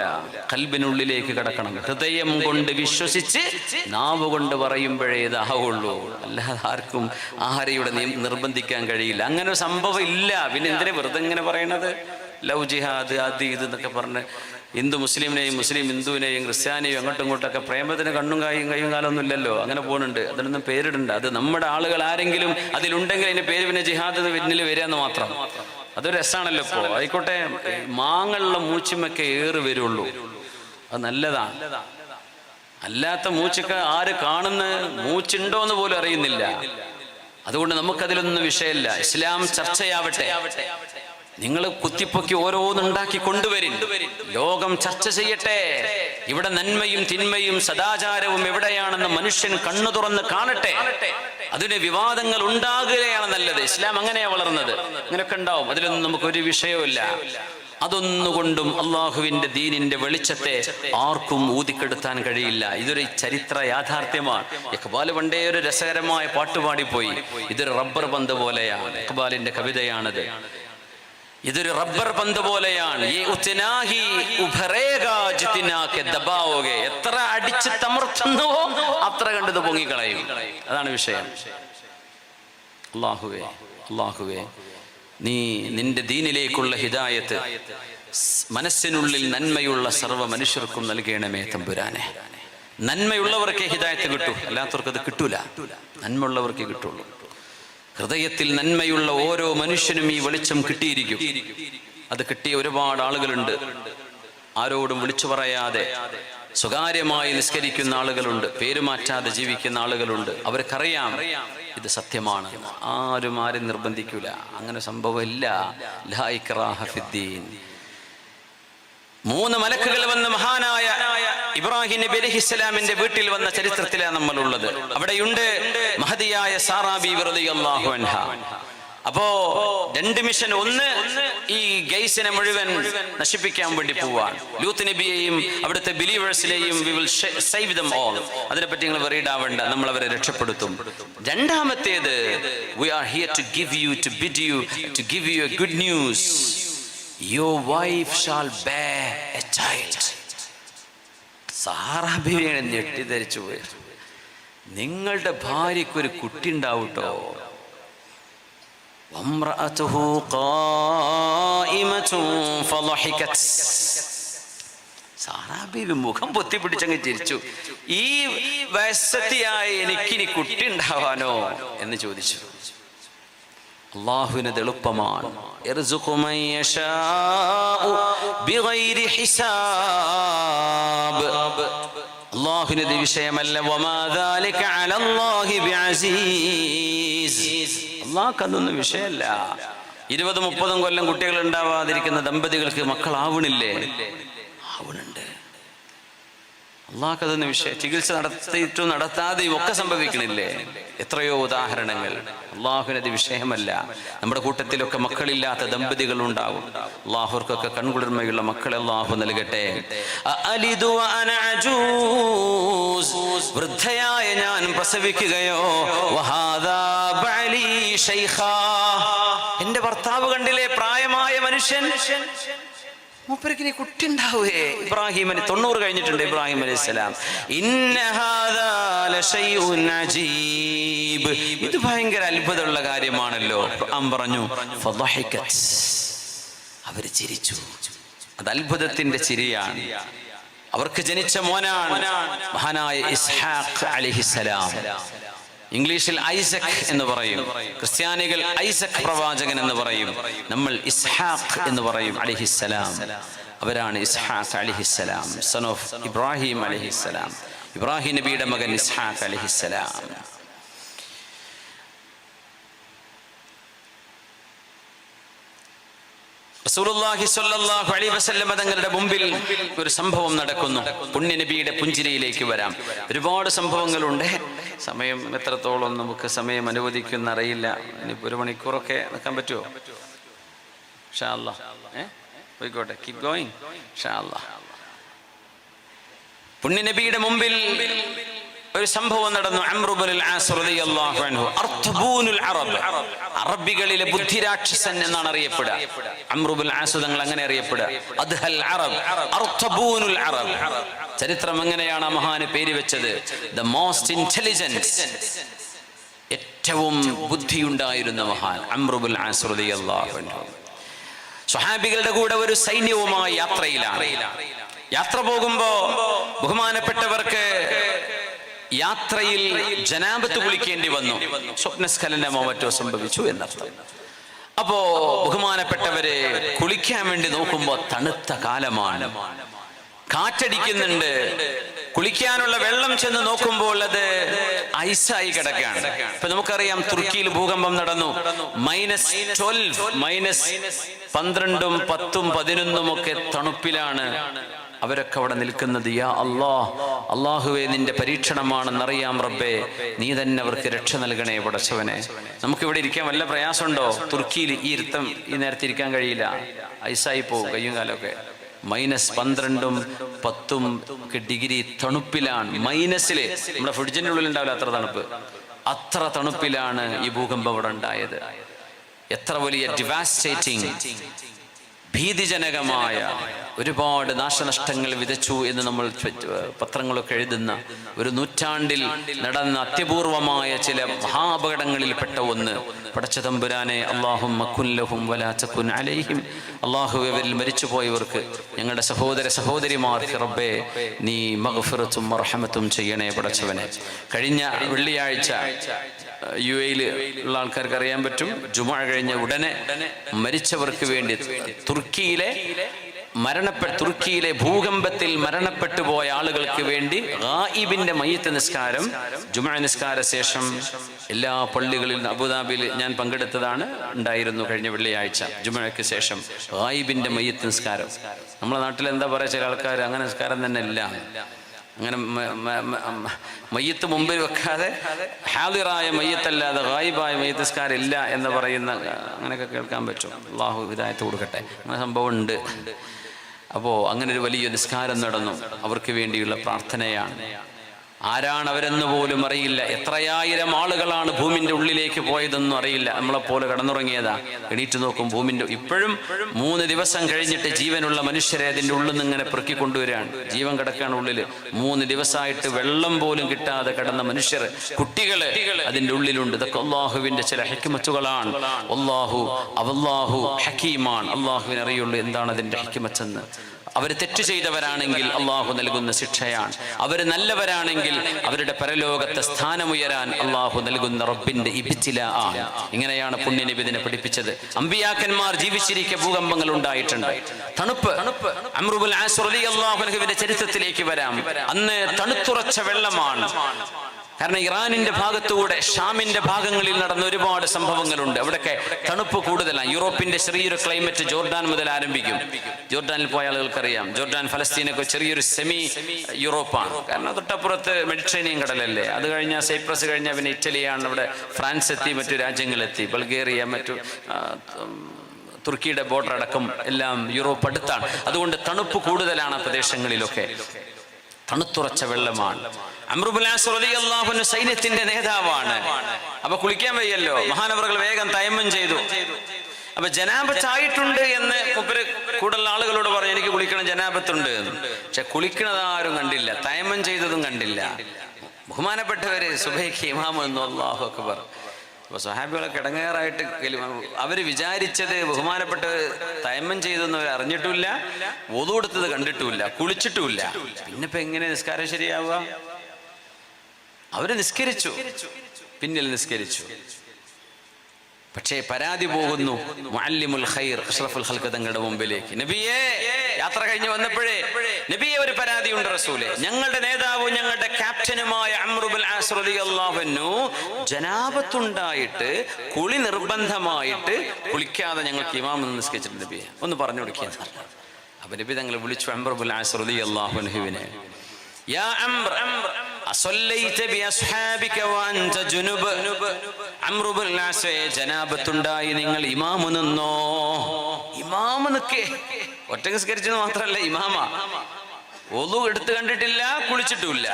ഖൽബിനുള്ളിലേക്ക് കിടക്കണം. ഹൃദയം കൊണ്ട് വിശ്വസിച്ച് നാവ് കൊണ്ട് പറയുമ്പോഴേ ഇതാവുള്ളൂ. അല്ലാതെ ആർക്കും ആരെയുടെ നിർബന്ധിക്കാൻ കഴിയില്ല. അങ്ങനെ ഒരു സംഭവം ഇല്ല. പിന്നെ എന്തിനാ വെറുതെ ഇങ്ങനെ പറയണത്? ലവ് ജിഹാദ് അത് ഇത് എന്നൊക്കെ പറഞ്ഞ് ഹിന്ദു മുസ്ലിമിനെയും മുസ്ലിം ഹിന്ദുവിനെയും ക്രിസ്ത്യാനിയും അങ്ങോട്ടും ഇങ്ങോട്ടൊക്കെ പ്രേമത്തിന് കണ്ണും കയ്യും കാലമൊന്നും ഇല്ലല്ലോ. അങ്ങനെ പോകുന്നുണ്ട്. അതിനൊന്നും പേരിടണ്ട. അത് നമ്മുടെ ആളുകൾ ആരെങ്കിലും അതിലുണ്ടെങ്കിൽ അതിന്റെ പേര് പിന്നെ ജിഹാദ് പിന്നിൽ വരികയെന്ന് മാത്രം. അതൊരു രസമാണല്ലോ. ഇപ്പോൾ ആയിക്കോട്ടെ, മാങ്ങുള്ള മൂച്ചിമൊക്കെ ഏറി വരുള്ളൂ, അത് നല്ലതാണ്. അല്ലാത്ത മൂച്ചൊക്കെ ആര് കാണുന്ന മൂച്ചുണ്ടോ എന്ന് പോലും അറിയുന്നില്ല. അതുകൊണ്ട് നമുക്കതിലൊന്നും വിഷയമില്ല. ഇസ്ലാം ചർച്ചയാവട്ടെ. നിങ്ങൾ കുത്തിപ്പൊക്കി ഓരോന്നുണ്ടാക്കി കൊണ്ടുവരും. ലോകം ചർച്ച ചെയ്യട്ടെ. ഇവിടെ നന്മയും തിന്മയും സദാചാരവും എവിടെയാണെന്ന് മനുഷ്യൻ കണ്ണു തുറന്ന് കാണട്ടെ. അതിന് വിവാദങ്ങൾ ഉണ്ടാകുകയാണ് നല്ലത്. ഇസ്ലാം അങ്ങനെയാ വളർന്നത്. ഇങ്ങനെയൊക്കെ ഉണ്ടാവും, അതിലൊന്നും നമുക്കൊരു വിഷയവുമില്ല. അതൊന്നുകൊണ്ടും അള്ളാഹുവിന്റെ ദീനിന്റെ വെളിച്ചത്തെ ആർക്കും ഊതിക്കെടുത്താൻ കഴിയില്ല. ഇതൊരു ചരിത്ര യാഥാർത്ഥ്യമാണ്. ഇഖ്ബാൽ പണ്ടേ ഒരു രസകരമായ പാട്ടുപാടിപ്പോയി. ഇതൊരു റബ്ബർ പന്ത് പോലെയാണ്. ഇഖ്ബാലിന്റെ കവിതയാണത്. ഇതൊരു റബ്ബർ പന്ത് പോലെയാണ്. എത്ര അടിച്ച് തമർത്തുന്നുവോ അത്ര കണ്ടത് പൊങ്ങിക്കളയും. അതാണ് വിഷയം. അല്ലാഹുവേ നീ നിന്റെ ദീനിലേക്കുള്ള ഹിദായത്ത് മനസ്സിനുള്ളിൽ നന്മയുള്ള സർവ്വ മനുഷ്യർക്കും നൽകണമേ തമ്പുരാനെ. നന്മയുള്ളവർക്കേ ഹിദായത്ത് കിട്ടൂ, അല്ലാത്തവർക്ക് അത് കിട്ടൂല. നന്മയുള്ളവർക്കേ കിട്ടുള്ളൂ. ഹൃദയത്തിൽ നന്മയുള്ള ഓരോ മനുഷ്യനും ഈ വെളിച്ചം കിട്ടിയിരിക്കും. അത് കിട്ടിയ ഒരുപാട് ആളുകളുണ്ട്. ആരോടും വിളിച്ചു പറയാതെ സ്വകാര്യമായി നിസ്കരിക്കുന്ന ആളുകളുണ്ട്. പേരുമാറ്റാതെ ജീവിക്കുന്ന ആളുകളുണ്ട്. അവർക്കറിയാം ഇത് സത്യമാണ്. ആരും നിർബന്ധിക്കൂല. അങ്ങനെ സംഭവമില്ല. ലാ ഇക്റാഹ ഫിദ്ദീൻ. 3 മലക്കുകൾ വന്ന് മഹാനായ ഇബ്രാഹിം നബി അലൈഹിസ്സലാമിന്റെ വീട്ടിൽ വന്ന ചരിത്രത്തിലാണ് നമ്മളുള്ളത്. അവിടെയുണ്ട് മഹദിയായ സാറാ ബീവി റളിയല്ലാഹു അൻഹ. അപ്പോ രണ്ട് മിഷൻ, ഒന്ന് ഈ ഗൈസിനെ മുഴുവൻ നശിപ്പിക്കാൻ വേണ്ടി പോവാൻ, ലൂത്ത് നബിയെയും അവിടുത്തെ ബിലീവേഴ്സിനെയും we will save them all. അതിനെപ്പറ്റി നിങ്ങൾ worried ആവണ്ട, നമ്മൾ അവരെ രക്ഷപ്പെടുത്തും. രണ്ടാമത്തേത്, we are here to give you, to bid you, to give you a good news. Your wife shall bear a child. Sara ബീവിയെ ഞെട്ടിധരിച്ചു പോയി. നിങ്ങളുടെ ഭാര്യയ്ക്കൊരു കുട്ടി ഉണ്ടാവട്ടോ. വംറഅതുഹു ഖായിമതുൻ ഫളഹികത്. സാറാ ബീവി മുഖം പൊത്തിപ്പിടിച്ചങ്ങ് ചിരിച്ചു. ഈ വയസ്സത്തിയായ എനിക്കിനി കുട്ടി ഉണ്ടാവാനോ എന്ന് ചോദിച്ചു. അല്ലാഹുവിനത് എളുപ്പമാണ്. യർസുഖു മൻ യശാഉ ബിഗൈരി ഹിസാബ്. അല്ലാഹുവിനത് വിഷയമല്ല. വമാ ദാലിക അലല്ലാഹി ബിഅസീസ്. അല്ലാഹുക്കതൊന്നും വിഷയമല്ല. 20-30 കൊല്ലം കുട്ടികൾ ഉണ്ടാവാതിരിക്കുന്ന ദമ്പതികൾക്ക് മക്കളാവണില്ലേ? ആവണുണ്ട്. അള്ളാഹ്ക്കതൊന്നും വിഷയം. ചികിത്സ നടത്തിയിട്ടും നടത്താതെയും ഒക്കെ സംഭവിക്കണില്ലേ? എത്രയോ ഉദാഹരണങ്ങൾ. അള്ളാഹുവിനത് വിഷയമല്ല. നമ്മുടെ കൂട്ടത്തിലൊക്കെ മക്കളില്ലാത്ത ദമ്പതികൾ ഉണ്ടാവും. അള്ളാഹുർക്കൊക്കെ കൺകുളിർമയുള്ള മക്കളെ അള്ളാഹു നൽകട്ടെ. വൃദ്ധയായ ഞാൻ പ്രസവിക്കുകയോ, എന്റെ ഭർത്താവ് കണ്ടില്ലേ, പ്രായമായ മനുഷ്യൻ, മൂപ്പർക്ക് കുട്ടി ഉണ്ടാവേ. ഇബ്രാഹിമിന് 90 കഴിഞ്ഞിട്ടുണ്ട്. ഇബ്രാഹിം അലൈഹിസ്സലാം. ഇത് ഭയങ്കര അത്ഭുതമുള്ള കാര്യമാണല്ലോ. പറഞ്ഞു അവര് ചിരിച്ചു. അത് അത്ഭുതത്തിന്റെ ചിരിയാണ്. അവർക്ക് ജനിച്ച മോനാണ് മഹാനായ ഇസ്ഹാഖ് അലൈഹിസ്സലാം. ഇംഗ്ലീഷിൽ ഐസക് എന്ന് പറയും, ക്രിസ്ത്യാനികൾ ഐസക് പ്രവാചകൻ എന്ന് പറയും, നമ്മൾ ഇസ്ഹാഖ് എന്ന് പറയും അലൈഹിസ്സലാം. അവരാണ് ഇസ്ഹാഖ് അലൈഹിസ്സലാം, സൺ ഓഫ് ഇബ്രാഹിം അലൈഹിസ്സലാം. ഇബ്രാഹിം നബിയുടെ മകൻ ഇസ്ഹാഖ് അലൈഹിസ്സലാം. റസൂലുള്ളാഹി സ്വല്ലല്ലാഹു അലൈഹി വസല്ലം തങ്ങളുടെ മുമ്പിൽ ഒരു സംഭവം നടക്കുന്നു. പുണ്യ നബിയുടെ പുഞ്ചിരിയിലേക്ക് വരാം. ഒരുപാട് സംഭവങ്ങളുണ്ട്. സമയം എത്രത്തോളം നമുക്ക് സമയം അനുവദിക്കുന്ന അറിയില്ല. ഇനി 1 മണിക്കൂറൊക്കെ നിൽക്കാൻ പറ്റുമോ? ഇൻഷാ അല്ലാഹ് പോയിക്കോട്ടെ. കീപ് ഗോയിങ് ഇൻഷാ അല്ലാഹ്. പുണ്യ നബിയുടെ മുമ്പിൽ ഒരു സംഭവം നടന്നു. അംറു ഇബ്നുൽ ആസ് റളിയല്ലാഹു അൻഹു, അർത്തബൂനുൽ അറബ്, അറബികളിലെ ബുദ്ധിരാക്ഷസൻ എന്നാണ് അറിയപ്പെടുക. അംറു ഇബ്നുൽ ആസ് തങ്ങൾ അങ്ങനെ അറിയപ്പെടുക. അദ്ഹൽ അറബ്, അർത്തബൂനുൽ അറബ്. ചരിത്രം എങ്ങനെയാണ് ആ മഹാന് പേര് വെച്ചത്? ദ മോസ്റ്റ് ഇന്റലിജന്റ്, ഏറ്റവും ബുദ്ധിയുണ്ടായിരുന്ന മഹാൻ അംറു ഇബ്നുൽ ആസ് റളിയല്ലാഹു അൻഹു. സ്വഹാബികളുടെ കൂടെ ഒരു സൈന്യവുമായി യാത്രയിലാണ്. യാത്ര പോകുമ്പോ ബഹുമാനപ്പെട്ടവർക്ക് യാത്രയിൽ ജനാബത്ത് കുളിക്കേണ്ടി വന്നു. സ്വപ്നസ്ഖലനമോ മറ്റോ സംഭവിച്ചു എന്നർത്ഥം. അപ്പോ ബഹുമാനപ്പെട്ടവരെ കുളിക്കാൻ വേണ്ടി നോക്കുമ്പോ തണുത്ത കാലമാണ്, കാറ്റടിക്കുന്നുണ്ട്. കുളിക്കാനുള്ള വെള്ളം ചെന്ന് നോക്കുമ്പോൾ അത് ഐസായി കിടക്കുകയാണ്. ഇപ്പൊ നമുക്കറിയാം, തുർക്കിയിൽ ഭൂകമ്പം നടന്നു. -12, -12, -10, -11 ഒക്കെ തണുപ്പിലാണ് അവരൊക്കെ അവിടെ നിൽക്കുന്നത്. യാ അല്ലാഹ്, അള്ളാഹുവേ നിന്റെ പരീക്ഷണമാണെന്നറിയാം റബ്ബേ, നീ തന്നെ അവർക്ക് രക്ഷ നൽകണേ പടച്ചവനെ. നമുക്കിവിടെ ഇരിക്കാൻ വല്ല പ്രയാസമുണ്ടോ? തുർക്കിയിൽ ഈ ഇരുത്തം ഈ നേരത്തെ ഇരിക്കാൻ കഴിയില്ല, ഐസായി പോവും കയ്യും കാലമൊക്കെ. -12, -10 ഡിഗ്രി തണുപ്പിലാണ്. മൈനസില് നമ്മുടെ ഫ്രിഡ്ജിന്റെ ഉള്ളിൽ ഉണ്ടാവില്ല അത്ര തണുപ്പ്. അത്ര തണുപ്പിലാണ് ഈ ഭൂകമ്പം അവിടെ ഉണ്ടായത്. എത്ര വലിയ ഡിവാസ്റ്റേറ്റിംഗ്, ഭീതിജനകമായ ഒരുപാട് നാശനഷ്ടങ്ങൾ വിതച്ചു എന്ന് നമ്മൾ പത്രങ്ങളൊക്കെ എഴുതുന്ന ഒരു നൂറ്റാണ്ടിൽ നടന്ന അത്യപൂർവമായ ചില മഹാപകടങ്ങളിൽപ്പെട്ട ഒന്ന്. പടച്ച തമ്പുരാനെ, അല്ലാഹുമ്മ കുൻ ലഹും വലാ തകുൻ അലൈഹിം. അല്ലാഹുവേ, അവരിൽ മരിച്ചുപോയവർക്ക്, ഞങ്ങളുടെ സഹോദര സഹോദരിമാർക്ക് റബ്ബേ നീ മഗ്ഫിറത്തും റഹ്മത്തും ചെയ്യണേ പടച്ചവനെ. കഴിഞ്ഞ വെള്ളിയാഴ്ച UAE ഉള്ള ആൾക്കാർക്ക് അറിയാൻ പറ്റും, ജുമുഅ കഴിഞ്ഞ ഉടനെ മരിച്ചവർക്ക് വേണ്ടി തുർക്കിയിലെ ഭൂകമ്പത്തിൽ മരണപ്പെട്ടു പോയ ആളുകൾക്ക് വേണ്ടി ഗായിബിന്റെ മയ്യിത്ത് നിസ്കാരം, ജുമുഅ നിസ്കാര ശേഷം എല്ലാ പള്ളികളിലും, അബുദാബിയിൽ ഞാൻ പങ്കെടുത്തതാണ്, ഉണ്ടായിരുന്നു കഴിഞ്ഞ വെള്ളിയാഴ്ച. ജുമുഅയ്ക്ക് ശേഷം ഗായിബിന്റെ മയ്യിത്ത് നിസ്കാരം. നമ്മുടെ നാട്ടിൽ എന്താ പറയാ, ചില ആൾക്കാർ അങ്ങനെ നിസ്കാരം തന്നെ ഇല്ല. അങ്ങനെ മയ്യത്ത് മുമ്പിൽ വെക്കാതെ ഹാദിറായ മയ്യത്തല്ലാതെ ഗായിബായ മയ്യത്ത് നിസ്കാരം ഇല്ല എന്ന് പറയുന്ന അങ്ങനെയൊക്കെ കേൾക്കാൻ പറ്റും. അള്ളാഹു ഹിദായത്ത് കൊടുക്കട്ടെ. അങ്ങനെ സംഭവം ഉണ്ട്. അപ്പോൾ അങ്ങനെ ഒരു വലിയ നിസ്കാരം നടന്നു. അവർക്ക് വേണ്ടിയുള്ള പ്രാർത്ഥനയാണ്. ആരാണ് അവരെന്ന് പോലും അറിയില്ല. എത്രയായിരം ആളുകളാണ് ഭൂമിൻ്റെ ഉള്ളിലേക്ക് പോയതെന്നും അറിയില്ല. നമ്മളെപ്പോലെ കടന്നുറങ്ങിയതാ. എണീറ്റ് നോക്കും ഭൂമിൻ്റെ ഇപ്പോഴും 3 ദിവസം കഴിഞ്ഞിട്ട് ജീവനുള്ള മനുഷ്യരെ അതിൻ്റെ ഉള്ളിൽ നിന്ന് ഇങ്ങനെ പെറുക്കിക്കൊണ്ടുവരികയാണ്. ജീവൻ കിടക്കുകയാണ് ഉള്ളിൽ. 3 ദിവസമായിട്ട് വെള്ളം പോലും കിട്ടാതെ കിടന്ന മനുഷ്യർ, കുട്ടികള് അതിൻ്റെ ഉള്ളിലുണ്ട്. ഇതൊക്കെ അള്ളാഹുവിൻ്റെ ചില ഹിക്മത്തുകളാണ്. അല്ലാഹു ഹക്കീമാണ്. അള്ളാഹുവിനെ അറിയുള്ളൂ എന്താണ് അതിൻ്റെ ഹിക്മത്തെന്ന്. അവർ തെറ്റ് ചെയ്തവരാണെങ്കിൽ അള്ളാഹു നൽകുന്ന ശിക്ഷയാണ്. അവർ നല്ലവരാണെങ്കിൽ അവരുടെ പരലോകത്തെ സ്ഥാനമുയരാൻ അള്ളാഹു നൽകുന്ന റബ്ബിന്റെ ഇബ്തിലാ ആണ്. ഇങ്ങനെയാണ് പുണ്യനബി ഇതിനെ പഠിപ്പിച്ചത്. അമ്പിയാക്കന്മാർ ജീവിച്ചിരിക്കെ ഭൂകമ്പങ്ങൾ ഉണ്ടായിട്ടുണ്ട്. തണുപ്പ്. അംർ ഇബ്നുൽ ആസ് റളിയല്ലാഹു അൻഹുവിന്റെ ചരിത്രത്തിലേക്ക് വരാം. അന്ന് തണുത്തുറച്ച വെള്ളമാണ്. കാരണം ഇറാനിന്റെ ഭാഗത്തൂടെ ഷാമിന്റെ ഭാഗങ്ങളിൽ നടന്ന ഒരുപാട് സംഭവങ്ങളുണ്ട്. അവിടെയൊക്കെ തണുപ്പ് കൂടുതലാണ്. യൂറോപ്പിന്റെ ചെറിയൊരു ക്ലൈമറ്റ് ജോർഡാൻ മുതൽ ആരംഭിക്കും. ജോർഡാനിൽ പോയ ആളുകൾക്കറിയാം, ജോർഡാൻ ഫലസ്തീനൊക്കെ ചെറിയൊരു സെമി യൂറോപ്പാണ്. കാരണം തൊട്ടപ്പുറത്ത് മെഡിറ്ററേനിയൻ കടലല്ലേ. അത് കഴിഞ്ഞാൽ സൈപ്രസ് കഴിഞ്ഞാൽ പിന്നെ ഇറ്റലിയാണ്. അവിടെ ഫ്രാൻസ് എത്തി, മറ്റു രാജ്യങ്ങളെത്തി, ബൾഗേറിയ, മറ്റു തുർക്കിയുടെ ബോർഡർ അടക്കം എല്ലാം യൂറോപ്പ് അടുത്താണ്. അതുകൊണ്ട് തണുപ്പ് കൂടുതലാണ് ആ പ്രദേശങ്ങളിലൊക്കെ. തണുത്തുറച്ച വെള്ളമാണ്. അംർ ഇബ്നുൽ ആസ് റളിയല്ലാഹു അൻഹു സൈന്യത്തിന്റെ നേതാവാണ്. അപ്പൊ കുളിക്കാൻ വയ്യല്ലോ. മഹാനവറുകൾ വേഗം തയമ്മം ചെയ്തു. അപ്പൊ ജനാബത്തായിട്ടുണ്ട് എന്ന് മുപ്പര് കൂടുതൽ ആളുകളോട് പറഞ്ഞു, എനിക്ക് കുളിക്കണം, ജനാബത്തുണ്ട്. പക്ഷെ കുളിക്കണതാരും കണ്ടില്ല, തയമ്മം ചെയ്തതും കണ്ടില്ല. ബഹുമാനപ്പെട്ടവര് സുബൈക്ക് ഇമാം എന്ന് അല്ലാഹു അക്ബർ. അപ്പൊ സ്വഹാബികളൊക്കെ ഇടങ്ങേറായിട്ട് അവര് വിചാരിച്ചത് ബഹുമാനപ്പെട്ട തയമ്മം ചെയ്തെന്ന് അവർ അറിഞ്ഞിട്ടുമില്ല, വൊദു കൊടുത്തത് കണ്ടിട്ടുമില്ല, കുളിച്ചിട്ടുമില്ല. പിന്നെ ഇപ്പൊ എങ്ങനെ നിസ്കാരം ശരിയാവുക? അവര് നിസ്കരിച്ചു, പിന്നിൽ നിസ്കരിച്ചു. പക്ഷേ പരാതി പോകുന്നു മുഅല്ലിമുൽ ഖൈർ അഷ്റഫുൽ ഖൽഖ് തങ്ങളുടെ മുമ്പിലേക്ക്. നബിയേ, യാത്ര കഴിഞ്ഞ് വന്നപ്പോഴേ നബിയെ ഒരു പരാതിയുണ്ട് റസൂലേ. ഞങ്ങളുടെ നേതാവും ഞങ്ങളുടെ ക്യാപ്റ്റനുമായ അംർ ഇബ്നുൽ ആസ് റളിയല്ലാഹു അൻഹു ജനാബത്തുണ്ടായിട്ട് കുളി നിർബന്ധമായിട്ട് കുളിക്കാതെ ഞങ്ങൾക്ക് ഇമാം നിസ്കരിച്ചിട്ടുണ്ട്. നബിയെ ഒന്ന് പറഞ്ഞു കൊടുക്കുക. അപ്പൊ നബി തങ്ങളെ വിളിച്ചു അംർ ഇബ്നുൽ ആസ് റളിയല്ലാഹു അൻഹുവിനെ. യാ അംർ അസല്ലൈത ബിഅസ്ഹാബിക വഅൻത ജുനുബ്. അംർ ഇബ്നുൽ ആസ്, ജനാബത്തുണ്ടായി നിങ്ങൾ ഇമാമു നിന്നോ? ഇമാമു നിൽക്കേ. ഒറ്റ നിസ്കരിച്ചെന്ന് മാത്രമല്ല, ഇമാമ വൊദു എടുത്ത് കണ്ടിട്ടില്ല, കുളിച്ചിട്ടുമില്ല.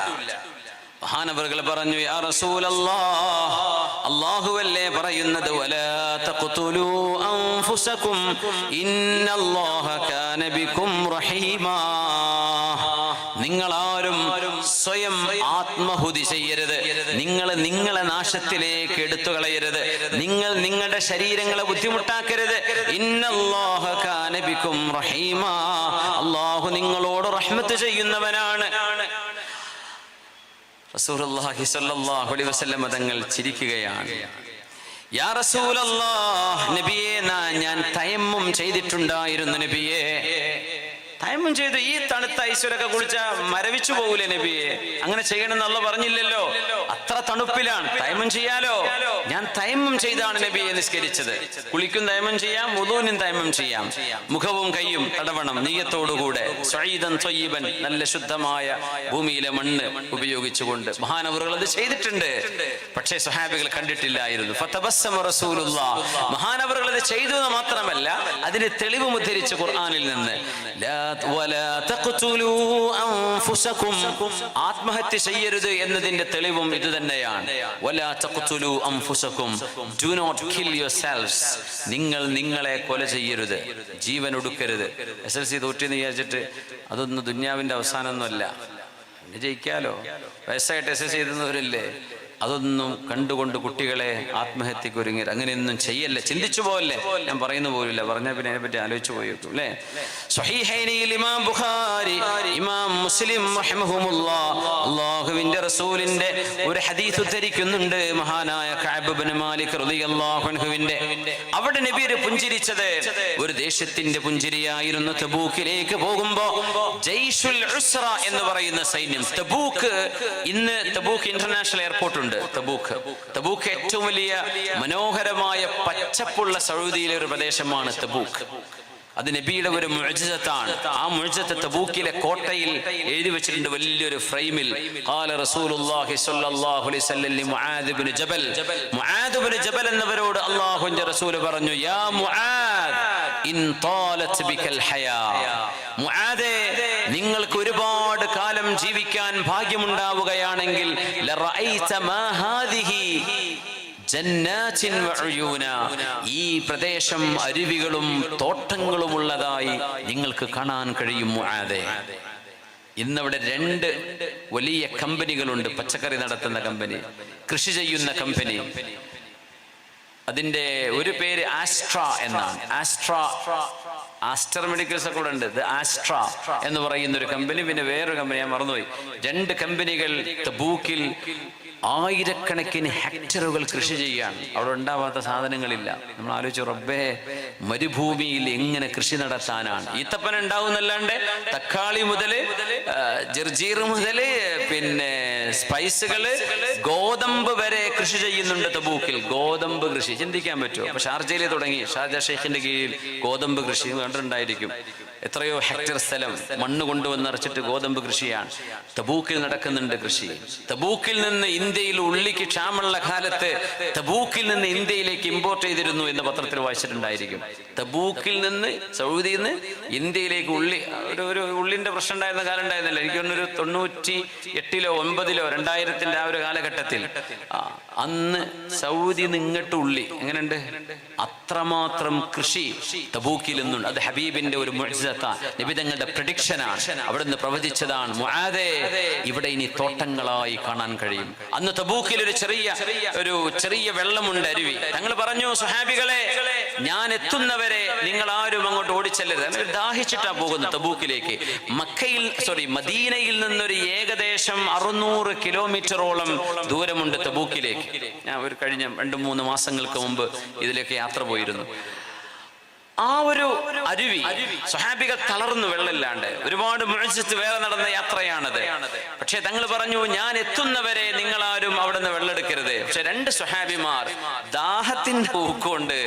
മഹാനവറുകൾ പറഞ്ഞു, യാ റസൂലല്ലാഹ്, അല്ലാഹുവല്ലേ പറയുന്നത്, വലാ തഖ്തുലൂ അൻഫുസകും ഇന്നല്ലാഹ കാന ബികും റഹീമാ. നിങ്ങളാരും സ്വയം ആത്മഹുതി ചെയ്യരുത്. നിങ്ങളെ നാശത്തിലേക്ക് എടുത്തു കളയരുത്. നിങ്ങളുടെ ശരീരങ്ങളെ ബുദ്ധിമുട്ടാക്കരുത്. ഇന്നല്ലാഹ കാന ബികും റഹീമാ. അല്ലാഹു നിങ്ങളോട് റഹ്മത്ത് ചെയ്യുന്നവനാണ്. റസൂലുള്ളാഹി സ്വല്ലല്ലാഹു അലൈഹി വസല്ലം തങ്ങൾ ചിരിക്കുകയാണ്. യാ റസൂലല്ലാഹ്, നബിയേ, ഞാൻ തയമ്മും ചെയ്തിട്ടുണ്ടായിരുന്നു നബിയേ. തയമ്മും ചെയ്തു. ഈ തണുത്ത ഐശ്വര്യൊക്കെ കുളിച്ചാ മരവിച്ചു പോകൂലേ നബിയെ? അങ്ങനെ ചെയ്യണമെന്ന് അല്ലാഹു പറഞ്ഞില്ലല്ലോ. അത്ര തണുപ്പിലാണ്. തയമ്മും ചെയ്യാലോ. ഞാൻ തയമ്മും ചെയ്താണ് നബിയെ നിസ്കരിച്ചത്. കുളിക്കും തയമ്മും ചെയ്യാം, വുദൂനും തയമ്മും ചെയ്യാം. മുഖവും കൈയും തടവണം നിയ്യത്തോടുകൂടെ. സഈദൻ ത്വയ്യിബൻ, നല്ല ശുദ്ധമായ ഭൂമിയിലെ മണ്ണ് ഉപയോഗിച്ചുകൊണ്ട് മഹാനവറുകൾ അത് ചെയ്തിട്ടുണ്ട്. പക്ഷേ സ്വഹാബികൾ കണ്ടിട്ടില്ലായിരുന്നു. ഫതബസ്സമ റസൂലുള്ളാഹ്, മഹാനവറുകൾ അത് ചെയ്തു എന്ന് മാത്രമല്ല അതിന് തെളിവ് ഉദ്ധരിച്ച് ഖുർആനിൽ നിന്ന്, ആത്മഹത്യ ചെയ്യരുത് എന്നതിന്റെ തെളിവും ഇത് തന്നെയാണ്. നിങ്ങൾ നിങ്ങളെ കൊല ചെയ്യരുത്, ജീവൻ ഒടുക്കരുത്. SLC തോറ്റെന്ന് വിചാരിച്ചിട്ട് അതൊന്നും ദുന്യാവിന്റെ അവസാനമൊന്നുമല്ല. ജയിക്കാലോ. വയസ്സായിട്ട് SLC എഴുതുന്നവരില്ലേ, അതൊന്നും കണ്ടുകൊണ്ട് കുട്ടികളെ ആത്മഹത്യക്ക് ഒരുങ്ങി അങ്ങനെയൊന്നും ചെയ്യല്ലേ, ചിന്തിച്ചു പോവല്ലേ. ഞാൻ പറയുന്ന പോലില്ല, പറഞ്ഞാൽ പിന്നെ അതിനെ പറ്റി ആലോചിച്ചു പോയേക്കും അല്ലേ. സ്വഹീഹൈനിൽ ഇമാം ബുഖാരി, ഇമാം മുസ്ലിം റഹിമഹുമുല്ലാഹ് അല്ലാഹുവിന്റെ റസൂലിന്റെ ഒരു ഹദീസ് ഉദ്ധരിക്കുന്നുണ്ട്. മഹാനായ കഅബ് ഇബ്നു മാലിക് റളിയല്ലാഹു അൻഹുവിന്റെ. അവിടെ നബി പുഞ്ചിരിച്ചത് ഒരു ദേശത്തിന്റെ പുഞ്ചിരിയായിരുന്നു. തബൂക്കിലേക്ക് പോകുമ്പോ ജയ്ഷുൽ ഉസ്റ എന്ന് പറയുന്ന സൈന്യം, തബൂക്ക്, ഇന്ന് തബൂക്ക് ഇന്റർനാഷണൽ എയർപോർട്ട് ഉണ്ട്. തബൂക്ക് ഏറ്റവും വലിയ മനോഹരമായ പച്ചപ്പുള്ള സൗദിയിലെ ഒരു പ്രദേശമാണ് തബൂക്ക്. അത് നബിയുടെ ഒരു മുഅ്ജിസത്താണ്. ആ മുഅ്ജിസത്ത് തബൂക്കിലെ കോട്ടയിൽ എഴുതി വെച്ചിട്ടുണ്ട് വലിയൊരു ഫ്രെയിമിൽ. ഖാല റസൂലുള്ളാഹി സ്വല്ലല്ലാഹു അലൈഹി വസല്ലം മുആദ് ഇബ്നു ജബൽ, മുആദ് ഇബ്നു ജബൽ എന്നവരോട് അല്ലാഹുവിന്റെ റസൂൽ പറഞ്ഞു, യാ മുആദ് ഇൻ താലത് ബികൽ ഹയാ, മുആദേ നിങ്ങൾക്ക് ഒരുപാട് കാലം ജീവിക്കാൻ ഭാഗ്യമുണ്ടാവുകയാണെങ്കിൽ ലറഅയ്ത മാ ഹാദിഹി ജന്നാത്തിൻ വഉയൂന, ഈ പ്രദേശം അരുവികളും തോട്ടങ്ങളും ഉള്ളതായി നിങ്ങൾക്ക് കാണാൻ കഴിയും മുആദേ. ഇന്നവിടെ 2 വലിയ കമ്പനികളുണ്ട്. പച്ചക്കറി നടത്തുന്ന കമ്പനി, കൃഷി ചെയ്യുന്ന കമ്പനി. അതിന്റെ ഒരു പേര് ആസ്ട്ര എന്നാണ്. ആസ്റ്റർ മെഡിക്കൽസ് ഒക്കെ ഇവിടെ ഉണ്ട്. ഇത് ആസ്ട്ര എന്ന് പറയുന്ന ഒരു കമ്പനി, പിന്നെ വേറൊരു കമ്പനി ഞാൻ മറന്നുപോയി. 2 കമ്പനികൾ തബൂക്കിൽ ആയിരക്കണക്കിന് ഹെക്ടറുകൾ കൃഷി ചെയ്യാണ്. അവിടെ ഉണ്ടാവാത്ത സാധനങ്ങളില്ല. നമ്മൾ ആലോചിച്ചു, റബ്ബേ മരുഭൂമിയിൽ എങ്ങനെ കൃഷി നടത്താനാണ്? ഈത്തപ്പന ഉണ്ടാവുന്നല്ലാണ്ട് തക്കാളി മുതല് ജർജീർ മുതല് പിന്നെ സ്പൈസുകള് ഗോതമ്പ് വരെ കൃഷി ചെയ്യുന്നുണ്ട് തബൂക്കിൽ. ഗോതമ്പ് കൃഷി ചിന്തിക്കാൻ പറ്റുമോ? അപ്പൊ ഷാർജയിൽ തുടങ്ങി, ഷാർജ ഷെയ്ഖിന്റെ കീഴിൽ ഗോതമ്പ് കൃഷി കണ്ടിട്ടുണ്ടായിരിക്കും. എത്രയോ ഹെക്ടർ സ്ഥലം മണ്ണ് കൊണ്ടുവന്ന് നിറച്ചിട്ട് ഗോതമ്പ് കൃഷിയാണ്. തബൂക്കിൽ നടക്കുന്നുണ്ട് കൃഷി. തബൂക്കിൽ നിന്ന് ഇന്ത്യയിൽ ഉള്ളിക്ക് ക്ഷാമുള്ള കാലത്ത് തബൂക്കിൽ നിന്ന് ഇന്ത്യയിലേക്ക് ഇമ്പോർട്ട് ചെയ്തിരുന്നു എന്ന് പത്രത്തിൽ വായിച്ചിട്ടുണ്ടായിരിക്കും. തബൂക്കിൽ നിന്ന്, സൗദിയിൽ നിന്ന് ഇന്ത്യയിലേക്ക് ഒരു ഉള്ളിന്റെ പ്രശ്നം ഉണ്ടായിരുന്ന കാലം ഉണ്ടായിരുന്നില്ല. എനിക്ക് തോന്നുന്നു 98-ലോ 9-ലോ 2000-ന്റെ ആ ഒരു കാലഘട്ടത്തിൽ അന്ന് സൗദി നിങ്ങട്ട് ഉള്ളി എങ്ങനെയുണ്ട്, അത്രമാത്രം കൃഷി തബൂക്കിൽ നിന്നുണ്ട്. അത് ഹബീബിന്റെ ഒരു മുഅ്ജിസത്താണ്, നബി തങ്ങളുടെ പ്രഡിക്ഷനാണ്, അവിടുന്ന് പ്രവചിച്ചതാണ്. മുആദേ ഇവിടെ ഇനി തോട്ടങ്ങളായി കാണാൻ കഴിയും. അന്ന് തബൂക്കിൽ ഒരു ചെറിയ വെള്ളമുണ്ട്, അരുവി. തങ്ങൾ പറഞ്ഞു, സ്വഹാബികളെ ഞാൻ എത്തുന്നവരെ നിങ്ങൾ ആരും അങ്ങോട്ട് ഓടിച്ചെല്ലരുത്. ദാഹിച്ചിട്ടാ പോകുന്നത് തബൂക്കിലേക്ക്. മദീനയിൽ നിന്നൊരു ഏകദേശം 600 കിലോമീറ്ററോളം ദൂരമുണ്ട് തബൂക്കിലേക്ക്. ഞാൻ കഴിഞ്ഞ 2-3 മാസങ്ങൾക്ക് മുമ്പ് ഇതിലേക്ക് യാത്ര പോയിരുന്നു. ആ ഒരു അരുവി, സ്വഹാബികൾ തളർന്നു വെള്ളമില്ലാണ്ട്. ഒരുപാട് മുഅ്ജിസത്ത് വേറെ നടന്ന യാത്രയാണത്. പക്ഷെ തങ്ങൾ പറഞ്ഞു, ഞാൻ എത്തുന്നവരെ നിങ്ങൾ ആരും അവിടെ നിന്ന് വെള്ളമെടുക്കരുത്. പക്ഷെ 2 സ്വഹാബിമാർ ദാഹത്തിന്റെ ഊക്കൊണ്ട്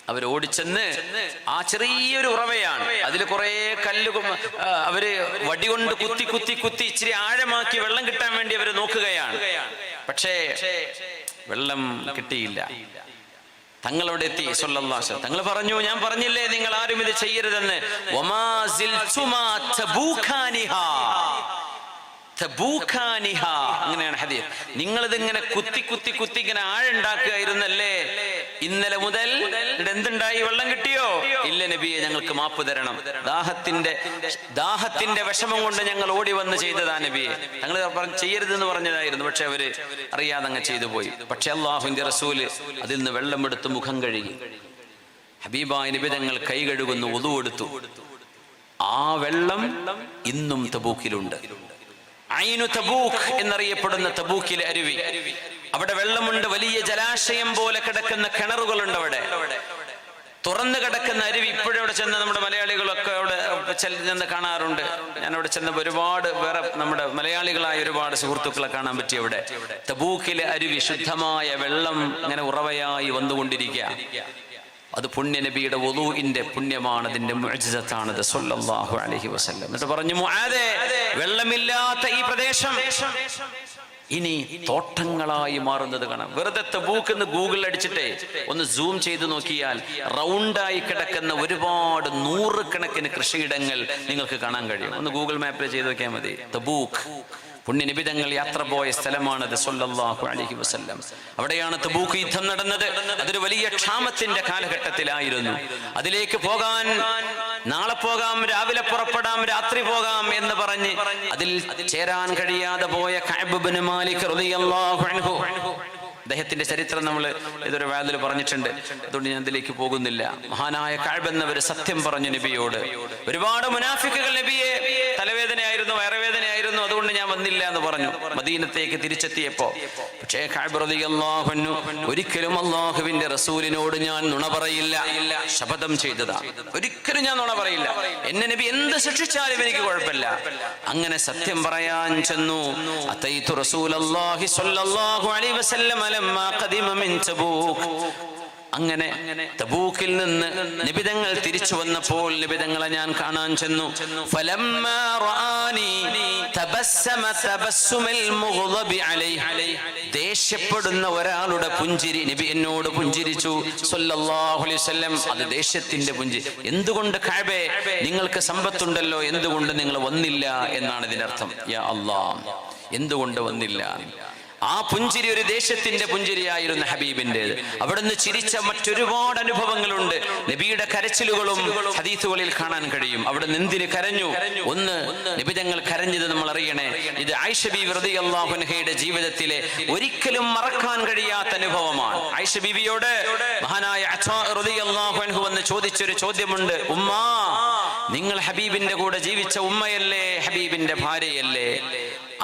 അവർ ഓടിച്ചെന്ന് ആ ചെറിയൊരു ഉറവയാണ്, അതിൽ കുറെ കല്ല് അവര് വടികൊണ്ട് കുത്തി ഇച്ചിരി ആഴമാക്കി വെള്ളം കിട്ടാൻ വേണ്ടി അവർ നോക്കുകയാണ്. പക്ഷേ വെള്ളം കിട്ടിയില്ല. തങ്ങളവിടെ എത്തി സ്വല്ലല്ലാഹു അലൈഹി വസല്ലം. തങ്ങൾ പറഞ്ഞു, ഞാൻ പറഞ്ഞില്ലേ നിങ്ങൾ ആരും ഇത് ചെയ്യരുതെന്ന്. അങ്ങനെയാണ് ഹദീസ്. നിങ്ങളിതിങ്ങനെ കുത്തി ഇങ്ങനെ ആഴുണ്ടാക്കുകയായിരുന്നല്ലേ ഇന്നലെ മുതൽ. എന്തുണ്ടായി? വെള്ളം കിട്ടിയോ? ഇല്ല നബിയെ, ഞങ്ങൾക്ക് മാപ്പ് തരണം. ദാഹത്തിന്റെ വിഷമം കൊണ്ട് ഞങ്ങൾ ഓടി വന്ന് ചെയ്തതാ നബിയെ. ഞങ്ങൾ ചെയ്യരുതെന്ന് പറഞ്ഞതായിരുന്നു, പക്ഷെ അവര് അറിയാതെ അങ്ങ് ചെയ്തു പോയി. പക്ഷെ അല്ലാഹുവിന്റെ റസൂല് അതിൽ നിന്ന് വെള്ളമെടുത്ത് മുഖം കഴുകി. ഹബീബായ നബി തങ്ങൾ കൈ കഴുകുന്നു, വുളു എടുത്തു. ആ വെള്ളം ഇന്നും തബൂക്കിലുണ്ട്. ഐനു തബൂക്ക് എന്നറിയപ്പെടുന്ന തബൂക്കിലെ അരുവി. അവിടെ വെള്ളമുണ്ട്. വലിയ ജലാശയം പോലെ കിടക്കുന്ന കിണറുകളുണ്ട്. അവിടെ തുറന്നു കിടക്കുന്ന അരുവി. ഇപ്പോഴും അവിടെ ചെന്ന് നമ്മുടെ മലയാളികളൊക്കെ അവിടെ ചെന്ന് കാണാറുണ്ട്. ഞാൻ അവിടെ ചെന്നപ്പോൾ ഒരുപാട് വേറെ നമ്മുടെ മലയാളികളായ ഒരുപാട് സുഹൃത്തുക്കളെ കാണാൻ പറ്റി. അവിടെ തബൂക്കിലെ അരുവി, ശുദ്ധമായ വെള്ളം ഇങ്ങനെ ഉറവയായി വന്നുകൊണ്ടിരിക്കുക. അത് പുണ്യ നബിയുടെ വുളൂഇന്റെ പുണ്യമാണ്, അതിന്റെ മുഅ്ജിസത്താണത് സ്വല്ലല്ലാഹു അലൈഹി വസല്ലം. എന്നിട്ട് പറഞ്ഞു, മുആദേ വെള്ളമില്ലാത്ത ഈ പ്രദേശം ഇനി തോട്ടങ്ങളായി മാറുന്നത് കാണാം. വെറുതെ തബൂക്ക് എന്ന് ഗൂഗിൾ അടിച്ചിട്ടേ ഒന്ന് സൂം ചെയ്ത് നോക്കിയാൽ റൗണ്ടായി കിടക്കുന്ന ഒരുപാട് 100 കണക്കിന് കൃഷിയിടങ്ങൾ നിങ്ങൾക്ക് കാണാൻ കഴിയും. ഒന്ന് ഗൂഗിൾ മാപ്പിൽ ചെയ്ത് നോക്കിയാൽ മതി. തബൂക്ക് പുണ്യനബി തങ്ങൾ യാത്ര പോയ സ്ഥലമാണത് സ്വല്ലല്ലാഹു അലൈഹി വസല്ലം. അവിടെയാണ് തബൂക്ക് യുദ്ധം നടന്നത്. അതൊരു വലിയ ക്ഷാമത്തിന്റെ കാലഘട്ടത്തിലായിരുന്നു. അതിലേക്ക് പോകാൻ നാളെ പോകാം, രാവിലെ പുറപ്പെടാം, രാത്രി പോകാം എന്ന് പറഞ്ഞ് അതിൽ ചേരാൻ കഴിയാതെ പോയ കഅബ് ഇബ്നു മാലിക് റളിയല്ലാഹു അൻഹു, അദ്ദേഹത്തിന്റെ ചരിത്രം നമ്മൾ ഇതൊരു വാതിൽ പറഞ്ഞിട്ടുണ്ട്, അതുകൊണ്ട് ഞാൻ ഇതിലേക്ക് പോകുന്നില്ല. മഹാനായ കഅബ് എന്നവർ സത്യം പറഞ്ഞു നബിയോട്. ഒരുപാട് മുനാഫിക്കുകൾ നബിയെ തലവേദനയായിരുന്നു, വയറുവേദനയായിരുന്നു, അതുകൊണ്ട് ഞാൻ വന്നില്ല എന്ന് പറഞ്ഞു മദീനത്തേക്ക് തിരിച്ചെത്തിയപ്പോ. പക്ഷേ കഅബ് റളിയല്ലാഹു അൻഹു ഒരിക്കലും അല്ലാഹുവിന്റെ റസൂലിനോട് ഞാൻ നുണ പറയില്ല, ശപഥം ചെയ്തതാ. ഒരിക്കലും ഞാൻ നുണ പറയില്ല. എന്നെ നബി എന്ത് ശിക്ഷിച്ചാലും എനിക്ക് കുഴപ്പമില്ല. അങ്ങനെ സത്യം പറയാൻ ചെന്നു. അതൈതു റസൂലല്ലാഹി സ്വല്ലല്ലാഹു അലൈഹി വസല്ലം ലമ്മാ ഖദിമ മിൻ തബൂക്ക്. അങ്ങനെ തബൂക്കിൽ നിന്ന് നിബിതങ്ങൾ തിരിച്ചു വന്നപ്പോൾ നിബിതങ്ങളെ ഞാൻ കാണാൻ ചെന്നു. ഫലമ്മാ റആനി തബസ്സമ തബസ്സുമൽ മുഗ്ളബി അലൈഹി, ദേഷ്യപ്പെടുന്ന ഒരാളുടെ പുഞ്ചിരി നബി എന്നോട് പുഞ്ചിരിച്ചു സല്ലല്ലാഹു അലൈഹി വസല്ലം. അത് ദേഷ്യത്തിന്റെ പുഞ്ചിരി. എന്തുകൊണ്ട് കഅബേ നിങ്ങൾക്ക് സമ്പത്തുണ്ടല്ലോ, എന്തുകൊണ്ട് നിങ്ങൾ വന്നില്ല എന്നാണ് ഇതിനർത്ഥം. യാ അല്ലാഹ്, എന്തുകൊണ്ട് വന്നില്ല? ആ പുഞ്ചിരി ഒരു ദേശത്തിന്റെ പുഞ്ചിരിയായിരുന്നു ഹബീബിൻ്റെത്. അവിടുന്ന് ചിരിച്ച മറ്റൊരുപാട് അനുഭവങ്ങളുണ്ട്. നബിയുടെ കരച്ചിലുകളും ഹദീസുകളിൽ കാണാൻ കഴിയും. അവിടുന്ന് എന്തിന് കരഞ്ഞു? ഒന്ന്, നബി തങ്ങൾ കരഞ്ഞത് നമ്മൾ അറിയണേ. ഇത് ആയിഷ ബീവി റളിയല്ലാഹു അൻഹയുടെ ജീവിതത്തിലെ ഒരിക്കലും മറക്കാൻ കഴിയാത്ത അനുഭവമാണ്. ആയിഷ ബീവിയോട് മഹാനായ അത്വാ റളിയല്ലാഹു അൻഹു വന്ന് ചോദിച്ചൊരു ചോദ്യമുണ്ട്. ഉമ്മാ, നിങ്ങൾ ഹബീബിന്റെ കൂടെ ജീവിച്ച ഉമ്മയല്ലേ, ഹബീബിന്റെ ഭാര്യയല്ലേ?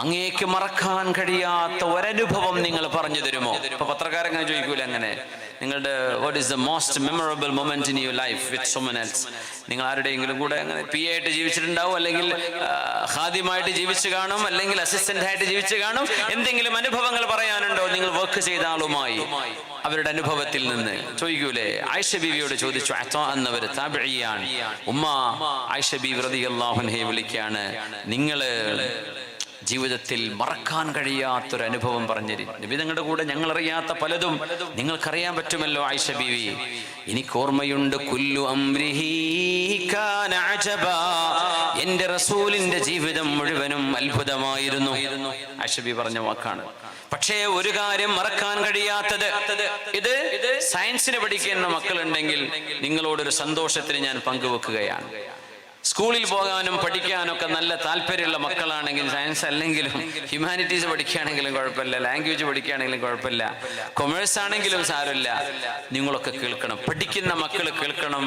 അങ്ങേക്ക് മറക്കാൻ കഴിയാത്ത ഒരനുഭവം നിങ്ങൾ പറഞ്ഞു തരുമോ? ഇപ്പൊ പത്രക്കാരങ്ങനെ ചോദിക്കൂല, അങ്ങനെ നിങ്ങളുടെ what is the most memorable moment in your life with someone else? നിങ്ങൾ ആരുടെയെങ്കിലും കൂടെ അങ്ങനെ പി ആയിട്ട് ജീവിച്ചിട്ടുണ്ടാവും, അല്ലെങ്കിൽ ഖാദിമായിട്ട് ജീവിച്ചു കാണും, അല്ലെങ്കിൽ അസിസ്റ്റന്റ് ആയിട്ട് ജീവിച്ചു കാണും. എന്തെങ്കിലും അനുഭവങ്ങൾ പറയാനുണ്ടോ നിങ്ങൾ വർക്ക് ചെയ്ത ആളുമായി? അവരുടെ അനുഭവത്തിൽ നിന്ന് ചോദിക്കൂലേ? ആയിഷ ബീവിയോട് ചോദിച്ചു. അത്വാ എന്നവർ താബിഈയാണ്. ഉമ്മ ആയിഷ ബീവി റളിയല്ലാഹു അൻഹയെ വിളിക്കാണ്, നിങ്ങള് ജീവിതത്തിൽ മറക്കാൻ കഴിയാത്തൊരു അനുഭവം പറഞ്ഞിരി. നബി തങ്ങളുടെ കൂടെ ഞങ്ങൾ അറിയാത്ത പലതും നിങ്ങൾക്കറിയാൻ പറ്റുമല്ലോ ആയിഷ ബീവി. എനിക്ക് ഓർമ്മയുണ്ട്, കുല്ലു അംരിഹി കാന അജബാ, എന്റെ റസൂലിന്റെ ജീവിതം മുഴുവനും അത്ഭുതമായിരുന്നു. ആയിഷ ബീവി പറഞ്ഞ വാക്കാണ്. പക്ഷേ ഒരു കാര്യം മറക്കാൻ കഴിയാത്തത്, ഇത് സയൻസിന് പഠിക്കുന്ന മക്കളുണ്ടെങ്കിൽ നിങ്ങളോടൊരു സന്തോഷത്തിന് ഞാൻ പങ്കുവെക്കുകയാണ്. സ്കൂളിൽ പോകാനും പഠിക്കാനൊക്കെ നല്ല താല്പര്യമുള്ള മക്കളാണെങ്കിൽ, സയൻസ് അല്ലെങ്കിലും ഹ്യൂമാനിറ്റീസ് പഠിക്കുകയാണെങ്കിലും കുഴപ്പമില്ല, ലാംഗ്വേജ് പഠിക്കുകയാണെങ്കിലും കുഴപ്പമില്ല, കൊമേഴ്സ് ആണെങ്കിലും സാരമില്ല, നിങ്ങളൊക്കെ കേൾക്കണം, പഠിക്കുന്ന മക്കൾ കേൾക്കണം.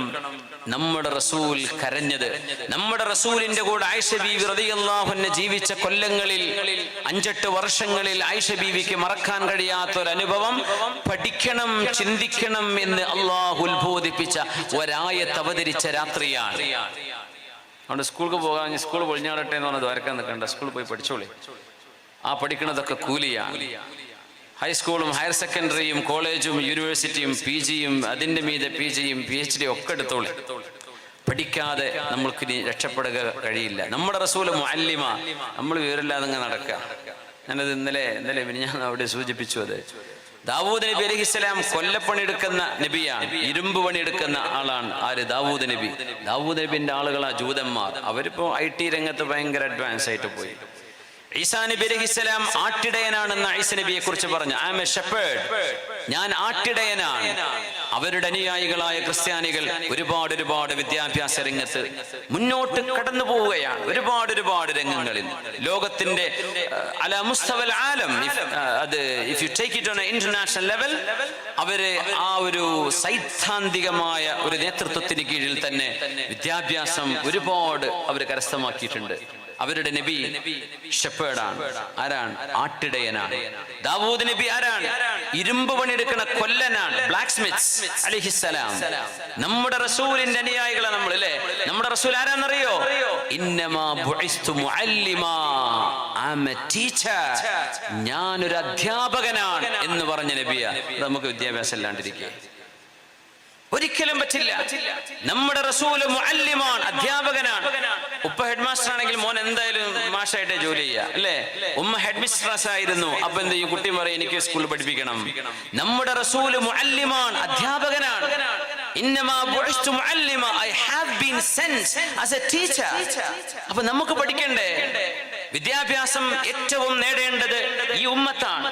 നമ്മുടെ റസൂൽ കരഞ്ഞത്, നമ്മുടെ റസൂലിന്റെ കൂടെ ആയിഷ ബീവി റളിയല്ലാഹു അൻഹ ജീവിച്ച കൊല്ലങ്ങളിൽ 5-8 വർഷങ്ങളിൽ ആയിഷ ബീവിക്ക് മറക്കാൻ കഴിയാത്ത ഒരു അനുഭവം, പഠിക്കണം, ചിന്തിക്കണം എന്ന് അള്ളാഹു ഉത്ബോധിപ്പിച്ച ഒരായത്ത് അവതരിച്ച രാത്രിയാണ്. അതുകൊണ്ട് സ്കൂൾക്ക് പോകാൻ, സ്കൂൾ പൊളിഞ്ഞാടട്ടെ എന്ന് പറഞ്ഞത് വരക്കാൻ നിൽക്കണ്ട, സ്കൂളിൽ പോയി പഠിച്ചോളി. ആ പഠിക്കണതൊക്കെ കൂലിയാണ്. ഹൈസ്കൂളും ഹയർ സെക്കൻഡറിയും കോളേജും യൂണിവേഴ്സിറ്റിയും PGയും അതിൻ്റെ മീതെ PGയും PhD ഒക്കെ എടുത്തോളി. പഠിക്കാതെ നമ്മൾക്ക് ഇനി രക്ഷപ്പെടുക കഴിയില്ല. നമ്മുടെ റസൂൽ മുഅല്ലിമ, നമ്മൾ വിവരമില്ലാതെ അങ്ങ് നടക്കുക. ഞാനത് ഇന്നലെ ഞാൻ അവിടെ സൂചിപ്പിച്ചു. അത് ദാവൂദ് നബി അലൈഹിസ്സലാം കൊല്ലപ്പണിയെടുക്കുന്ന നബിയാണ്, ഇരുമ്പ് പണിയെടുക്കുന്ന ആളാണ്. ആര്? ദാവൂദ് നബി. ദാവൂദ് നബിന്റെ ആളുകളാ ജൂതന്മാർ. അവരിപ്പോ IT രംഗത്ത് ഭയങ്കര അഡ്വാൻസ് ആയിട്ട് പോയി. ഈസാ നബി അലൈഹിസ്സലാം ആട്ടിടയനാണെന്ന് ഈസ നബിയെ കുറിച്ച് പറഞ്ഞു. ഐ ആം എ ഷെപ്പേർഡ്, ഞാൻ ആട്ടിടയനാണ്. അവരുടെ അനുയായികളായ ക്രിസ്ത്യാനികൾ ഒരുപാട് വിദ്യാഭ്യാസ രംഗത്ത് മുന്നോട്ട് കടന്നു പോവുകയാണ്. ഒരുപാട് രംഗങ്ങളിൽ ലോകത്തിന്റെ അലാ മുസ്തവൽ ആലം, അത് if you take it on A international level, അവര് ആ ഒരു സൈദ്ധാന്തികമായ ഒരു നേതൃത്വത്തിന് കീഴിൽ തന്നെ വിദ്യാഭ്യാസം ഒരുപാട് അവർ കരസ്ഥമാക്കിയിട്ടുണ്ട്. അവരുടെ നബി ഷെപ്പേർഡാണ്. ആരാണ്? ആട്ടിടയനാണ്. ദാവൂദ് നബി ആരാണ്? ഇരുമ്പ് പണിയെടുക്കുന്ന കൊല്ലനാണ്, ബ്ലാക്ക് സ്മിത്സ് അലൈഹിസ്സലാം. നമ്മുടെ റസൂലിന്റെ അനുയായികളാണ് നമ്മൾ, അല്ലേ? നമ്മുടെ റസൂൽ ആരാന്നറിയോ? ഇന്നമാ ബുഇസ്തു മുഅല്ലിമാ, ഐ ആം എ ടീച്ചർ, ഞാനൊരു അധ്യാപകനാണ് എന്ന് പറഞ്ഞ നബിയാ. നമുക്ക് വിദ്യാഭ്യാസം ഇല്ലാണ്ടിരിക്കുക ഒരിക്കലും പറ്റില്ല. നമ്മുടെ റസൂല് മുഅല്ലിമാണ്, അധ്യാപകനാണ്. ഉപ്പ ഹെഡ് മാസ്റ്റർ ആണെങ്കിൽ മോൻ എന്തായാലും മാഷായിട്ടേ ജോലി ചെയ്യുക, അല്ലേ? ഉമ്മ ഹെഡ് മിസ്ട്രസ് ആയിരുന്നു. അപ്പൊ എന്ത് ചെയ്യും? കുട്ടി പറയും എനിക്ക് സ്കൂളിൽ പഠിപ്പിക്കണം. നമ്മുടെ റസൂല് മുഅല്ലിമാണ്, അധ്യാപകനാണ്. ഇന്നമാ ബുഇസ്തു മുഅല്ലിമ, I have been sent as a teacher. അപ്പൊ നമുക്ക് പഠിക്കണ്ടേ? വിദ്യാഭ്യാസം ഏറ്റവും നേടേണ്ടത് ഈ ഉമ്മത്താണ്.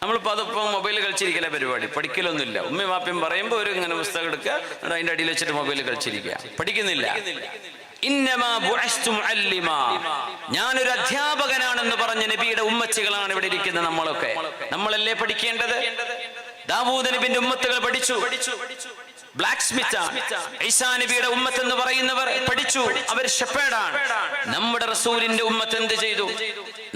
നമ്മളിപ്പോൾ അതിപ്പോൾ മൊബൈൽ കളിച്ചിരിക്കല പരിപാടി, പഠിക്കലൊന്നുമില്ല. ഉമ്മയും വാപ്പയും പറയുമ്പോൾ ഒരു ഇങ്ങനെ പുസ്തകം എടുക്കുക, അതിൻ്റെ അടിയിൽ വെച്ചിട്ട് മൊബൈൽ കളിച്ചിരിക്കുക, പഠിക്കുന്നില്ല. ഇന്നമാ ബുഇസ്തു മുഅല്ലിമ, ഞാനൊരു അധ്യാപകനാണെന്ന് പറഞ്ഞ നബിയുടെ ഉമ്മച്ചികളാണ് ഇവിടെ ഇരിക്കുന്ന നമ്മളൊക്കെ. നമ്മളല്ലേ പഠിക്കേണ്ടത്? ദാവൂദ് നബിന്റെ ഉമ്മത്തുകൾ പഠിച്ചു. ബ്ലാക്ക് സ്മിത്ത് ആണ്. ഈസാ നബിയുടെ ഉമ്മത്ത് എന്ന് പറയുന്നവർ പഠിച്ചു, അവർ ഷെപ്പേർഡാണ്. നമ്മുടെ റസൂലിന്റെ ഉമ്മത്ത് എന്ത് ചെയ്തു?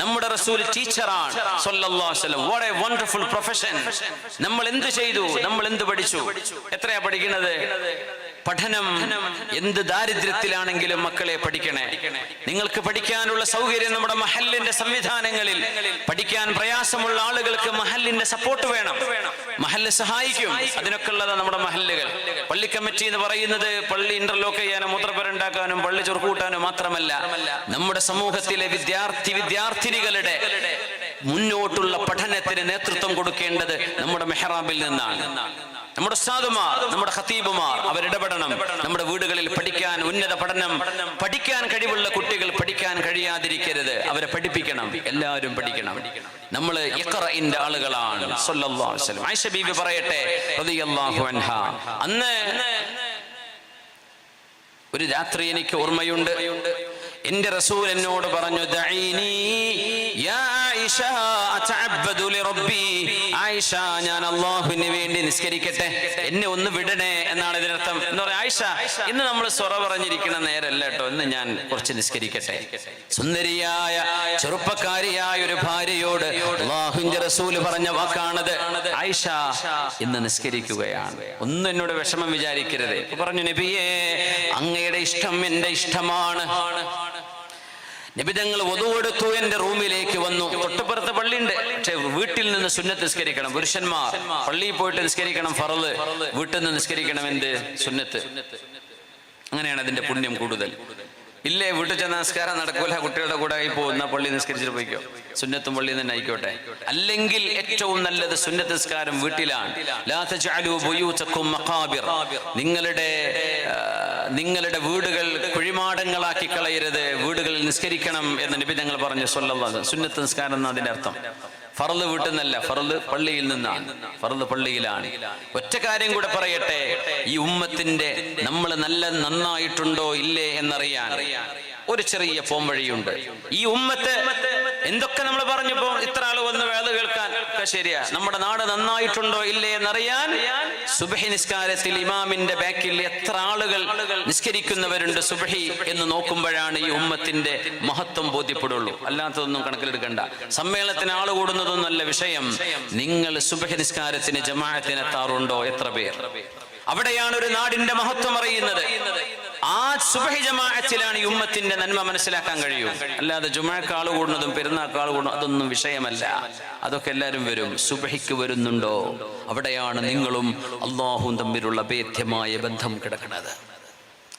നമ്മുടെ റസൂൽ ടീച്ചറാണ് സല്ലല്ലാഹു അലൈഹി വസല്ലം. What A wonderful profession. നമ്മൾ എന്ത് ചെയ്തു? നമ്മൾ എന്ത് പഠിച്ചു? എത്രയാ പഠിക്കുന്നത്? പഠനം എന്ത് ദാരിദ്ര്യത്തിലാണെങ്കിലും മക്കളെ പഠിക്കണേ. നിങ്ങൾക്ക് പഠിക്കാനുള്ള സൗകര്യം നമ്മുടെ മഹല്ലിന്റെ സംവിധാനങ്ങളിൽ. പഠിക്കാൻ പ്രയാസമുള്ള ആളുകൾക്ക് മഹല്ലിന്റെ സപ്പോർട്ട് വേണം. മഹല്ല് സഹായിക്കും. അതിനൊക്കെ ഉള്ളതാണ് നമ്മുടെ മഹല്ലുകൾ. പള്ളി കമ്മിറ്റി എന്ന് പറയുന്നത് പള്ളി ഇന്റർലോക്ക് ചെയ്യാനും മൂത്രപ്പുര ഉണ്ടാക്കാനും പള്ളി ചുരുക്കൂട്ടാനും മാത്രമല്ല, നമ്മുടെ സമൂഹത്തിലെ വിദ്യാർത്ഥിനികളുടെ മുന്നോട്ടുള്ള പഠനത്തിന് നേതൃത്വം കൊടുക്കേണ്ടത് നമ്മുടെ മെഹ്റാബിൽ നിന്നാണ്. നമ്മുടെ ഉസ്താദുമാർ, നമ്മുടെ ഖതീബുമാർ അവരിടപെടണം. നമ്മുടെ വീടുകളിൽ പഠിക്കാൻ, ഉന്നത പഠനം പഠിക്കാൻ കഴിവുള്ള കുട്ടികൾ പഠിക്കാൻ കഴിയാതിരിക്കരുത്. അവരെ പഠിപ്പിക്കണം. എല്ലാവരും പഠിക്കണം. നമ്മൾ ഇഖ്റഇന്റെ ആളുകളാണ്. സല്ലല്ലാഹു അലൈഹി വസല്ലം ആയിഷ ബീവി പറയട്ടെ റളിയല്ലാഹു അൻഹ, അന്ന് ഒരു രാത്രി എനിക്ക് ഓർമ്മയുണ്ട്. എന്റെ റസൂൽ എന്നോട് പറഞ്ഞു, ദഈനി യാ ആയിഷ അതഅബ്ബദു ലിറബ്ബി. ആയിഷ, ഞാൻ അല്ലാഹുവിന് വേണ്ടി നിസ്കരിക്കട്ടെ, എന്നെ ഒന്ന് വിടണേ എന്നാണ് ഇതിനർത്ഥം. എന്ന് പറയാം, ആയിഷ ഇന്ന് നമ്മൾ സ്വറ പറഞ്ഞിരിക്കുന്ന നേരല്ല കേട്ടോ, ഇന്ന് ഞാൻ കുറച്ച് നിസ്കരിക്കട്ടെ. സുന്ദരിയായ ചെറുപ്പക്കാരിയായ ഒരു ഭാര്യയോട് അല്ലാഹുവിന്റെ റസൂൽ പറഞ്ഞ വാക്കാണത്. ആയിഷ ഇന്ന് നിസ്കരിക്കുകയാണ്, ഒന്നും എന്നോട് വിഷമം വിചാരിക്കരുത്. പറഞ്ഞു, നബിയേ അങ്ങയുടെ ഇഷ്ടം എന്റെ ഇഷ്ടമാണ്. നബി തങ്ങൾ wudu എടുത്തു, എന്റെ റൂമിലേക്ക് വന്നു. തൊട്ടുപുറത്ത് പള്ളിയുണ്ട്, പക്ഷെ വീട്ടിൽ നിന്ന് സുന്നത്ത് നിസ്കരിക്കണം. പുരുഷന്മാർ പള്ളിയിൽ പോയിട്ട് നിസ്കരിക്കണം ഫർള്, വീട്ടിൽ നിന്ന് നിസ്കരിക്കണം എന്ത് സുന്നത്ത്. അങ്ങനെയാണ് അതിന്റെ പുണ്യം കൂടുതൽ. ഇല്ലേ വീട്ടിൽ ചെന്ന നമസ്കാരം നടക്കൂല, കുട്ടികളുടെ കൂടെ ആയി പോകുന്ന പള്ളി നിസ്കരിച്ചിട്ട് പോയിക്കോ, സുന്നത്തും പള്ളിയിൽ തന്നെ ആയിക്കോട്ടെ. അല്ലെങ്കിൽ ഏറ്റവും നല്ലത് സുന്നത്ത് നിസ്കാരം വീട്ടിലാണ്. ലാ തജ്അലൂ ബുയൂതകും മഖാബിർ. നിങ്ങളുടെ വീടുകൾ കുഴിമാടങ്ങളാക്കി കളയരുത്, വീടുകളിൽ നിസ്കരിക്കണം എന്ന് നബി തങ്ങൾ പറഞ്ഞു സ്വല്ലല്ലാഹു അലൈഹി വസല്ലം. സുന്നത്ത് നിസ്കാരം എന്ന അതിന്റെ അർത്ഥം. ഫർള് വീട്ടിൽ നിന്നല്ല, ഫർള് പള്ളിയിൽ നിന്നാണ്. ഫർള് പള്ളിയിലാണ്. ഒറ്റ കാര്യം കൂടെ പറയട്ടെ, ഈ ഉമ്മത്തിന്റെ നമ്മൾ നന്നായിട്ടുണ്ടോ ഇല്ലേ എന്നറിയാൻ ഒരു ചെറിയ പോംവഴിയുണ്ട്. ഈ ഉമ്മത്ത് എന്തൊക്കെ നമ്മൾ പറഞ്ഞപ്പോ ഇത്ര ആള് വന്ന് വേദ കേൾക്കാൻ ഒക്കെ ശരിയാ. നമ്മുടെ നാട് നന്നായിട്ടുണ്ടോ ഇല്ലേ എന്നറിയാൻ സുബ്ഹി നിസ്കാരത്തിൽ ഇമാമിന്റെ ബാക്കിൽ എത്ര ആളുകൾ നിസ്കരിക്കുന്നവരുണ്ട് സുബ്ഹി എന്ന് നോക്കുമ്പോഴാണ് ഈ ഉമ്മത്തിന്റെ മഹത്വം ബോധ്യപ്പെടുള്ളൂ. അല്ലാത്തതൊന്നും കണക്കിലെടുക്കണ്ട. സമ്മേളനത്തിന് ആള് കൂടുന്നതൊന്നല്ല വിഷയം. നിങ്ങൾ സുബ്ഹി നിസ്കാരത്തിന് ജമാഅത്തിന് എത്താറുണ്ടോ? എത്ര പേർ? അവിടെയാണ് ഒരു നാടിന്റെ മഹത്വം അറിയുന്നത്. ആ സുബ്ഹി ജമാഅത്തിലാണ് ഈ ഉമ്മത്തിന്റെ നന്മ മനസ്സിലാക്കാൻ കഴിയും. അല്ലാതെ ജുമുഅക്ക് ആള് കൂടുന്നതും പെരുന്നാൾക്ക് ആള് കൂടുന്നതും അതൊന്നും വിഷയമല്ല. അതൊക്കെ എല്ലാവരും വരും. സുബ്ഹിക്ക് വരുന്നുണ്ടോ? അവിടെയാണ് നിങ്ങളും അല്ലാഹുവും തമ്മിലുള്ള ഭേദ്യമായ ബന്ധം കിടക്കുന്നത്.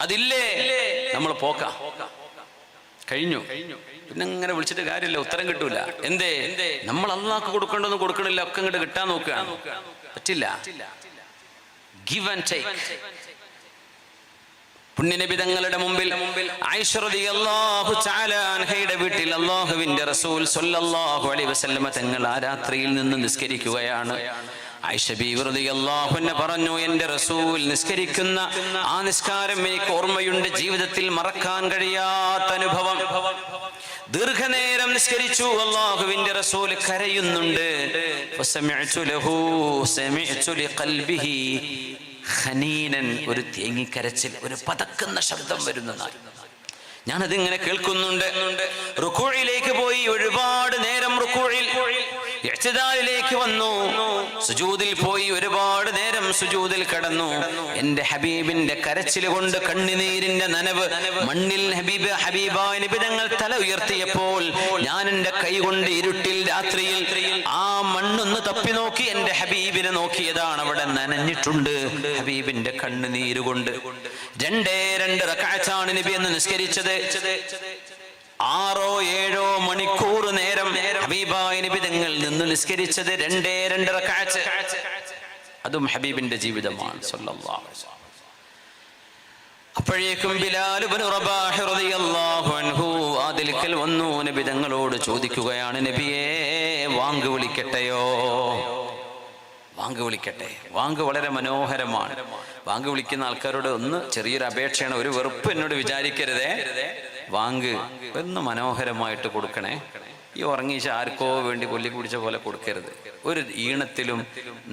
അതില്ലേ നമ്മൾ പോക്കാം, കഴിഞ്ഞു. പിന്നെ ഇങ്ങനെ വിളിച്ചിട്ട് കാര്യമില്ല, ഉത്തരം കിട്ടൂല. എന്തേ? നമ്മൾ അല്ലാഹുക്ക് കൊടുക്കേണ്ടതൊന്നും കൊടുക്കണില്ല, ഒക്കെ ഇങ്ങോട്ട് കിട്ടാൻ നോക്കുകയാണ്. പറ്റില്ല. Give and take. പുണ്യനബി തങ്ങളുടെ മുമ്പിൽ ആയിഷ റളിയല്ലാഹു തആല അൻഹയുടെ വീട്ടിൽ അല്ലാഹുവിന്റെ റസൂൽ സ്വല്ലല്ലാഹു അലൈഹി വസല്ലമ തങ്ങൾ ആ രാത്രിയിൽ നിന്ന് നിസ്കരിക്കുകയാണ്. ആയിഷ ബീവി റളിയല്ലാഹു അൻഹ പറഞ്ഞു, എന്റെ റസൂൽ നിസ്കരിക്കുന്ന ആ നിസ്കാരം എനിക്ക് ഓർമ്മയുണ്ട്. ജീവിതത്തിൽ മറക്കാൻ കഴിയാത്ത അനുഭവം. ദീർഘനേരം നിസ്കരിച്ചു. അല്ലാഹുവിന്റെ റസൂൽ കരയുന്നുണ്ട്. ഫസമിഅതു ലഹു സമിഅതു ലിഖൽബിഹി ഖനീനൻ, ഒരു തേങ്ങിക്കരച്ചിൽ, ഒരു പതക്കുന്ന ശബ്ദം വരുന്നതാണ്. ഞാനതിങ്ങനെ കേൾക്കുന്നുണ്ട്. റുകൂഇലേക്ക് പോയി, ഒരുപാട് നേരം റുകൂഇൽ. ഇഅ്തിദാലിലേക്ക് വന്നു, സുജൂദിൽ പോയി, ഒരുപാട് നേരം സുജൂദിൽ കടന്നു. എന്റെ ഹബീബിന്റെ കരച്ചിൽ കൊണ്ട് കണ്ണുനീരിന്റെ നനവ് മണ്ണിൽ ഹബീബായ നബി തങ്ങൾ തല ഉയർത്തിയപ്പോൾ ഞാൻ എന്റെ കൈ കൊണ്ട് ഇരുട്ടിൽ രാത്രിയിൽ ആ മണ്ണൊന്ന് തപ്പി നോക്കി. എന്റെ ഹബീബിനെ നോക്കിയതാണ്, അവിടെ നനഞ്ഞിട്ടുണ്ട് ഹബീബിന്റെ കണ്ണുനീര് കൊണ്ട്. 2 റക്അത്താണ് നബി എന്ന് നിസ്കരിച്ചത്. 6-7 മണിക്കൂർ നേരം ഹബീബായ നബി തങ്ങൾ നിന്ന് നിസ്കരിച്ചത് 2 റക്അത്ത്. അതും ഹബീബിന്റെ ജീവിതമാണ് സ്വല്ലല്ലാഹു അലൈഹി വസല്ലം. അപ്പോഴേക്കും ബിലാൽ ഇബ്നു റബാഹ് റളിയല്ലാഹു അൻഹു അതിൽക്കൽ വന്നു. നബി തങ്ങളോട് ചോദിക്കുകയാണ്, നബിയേ വാങ്ക് വിളിക്കട്ടെയോ? വാങ്ക് വിളിക്കട്ടെ. വാങ്ക് വളരെ മനോഹരമാണ്. വാങ്ക് വിളിക്കുന്ന ആൾക്കാരോട് ഒന്ന് ചെറിയൊരു അപേക്ഷയാണ്, ഒരു വെറുപ്പ് എന്നോട് വിചാരിക്കരുതേ. വാങ്ക് ഒന്ന് മനോഹരമായിട്ട് കൊടുക്കണേ. ഈ ഉറങ്ങിച്ച ആർക്കോ വേണ്ടി കൊല്ലി കുടിച്ച പോലെ കൊടുക്കരുത്. ഒരു ഈണത്തിലും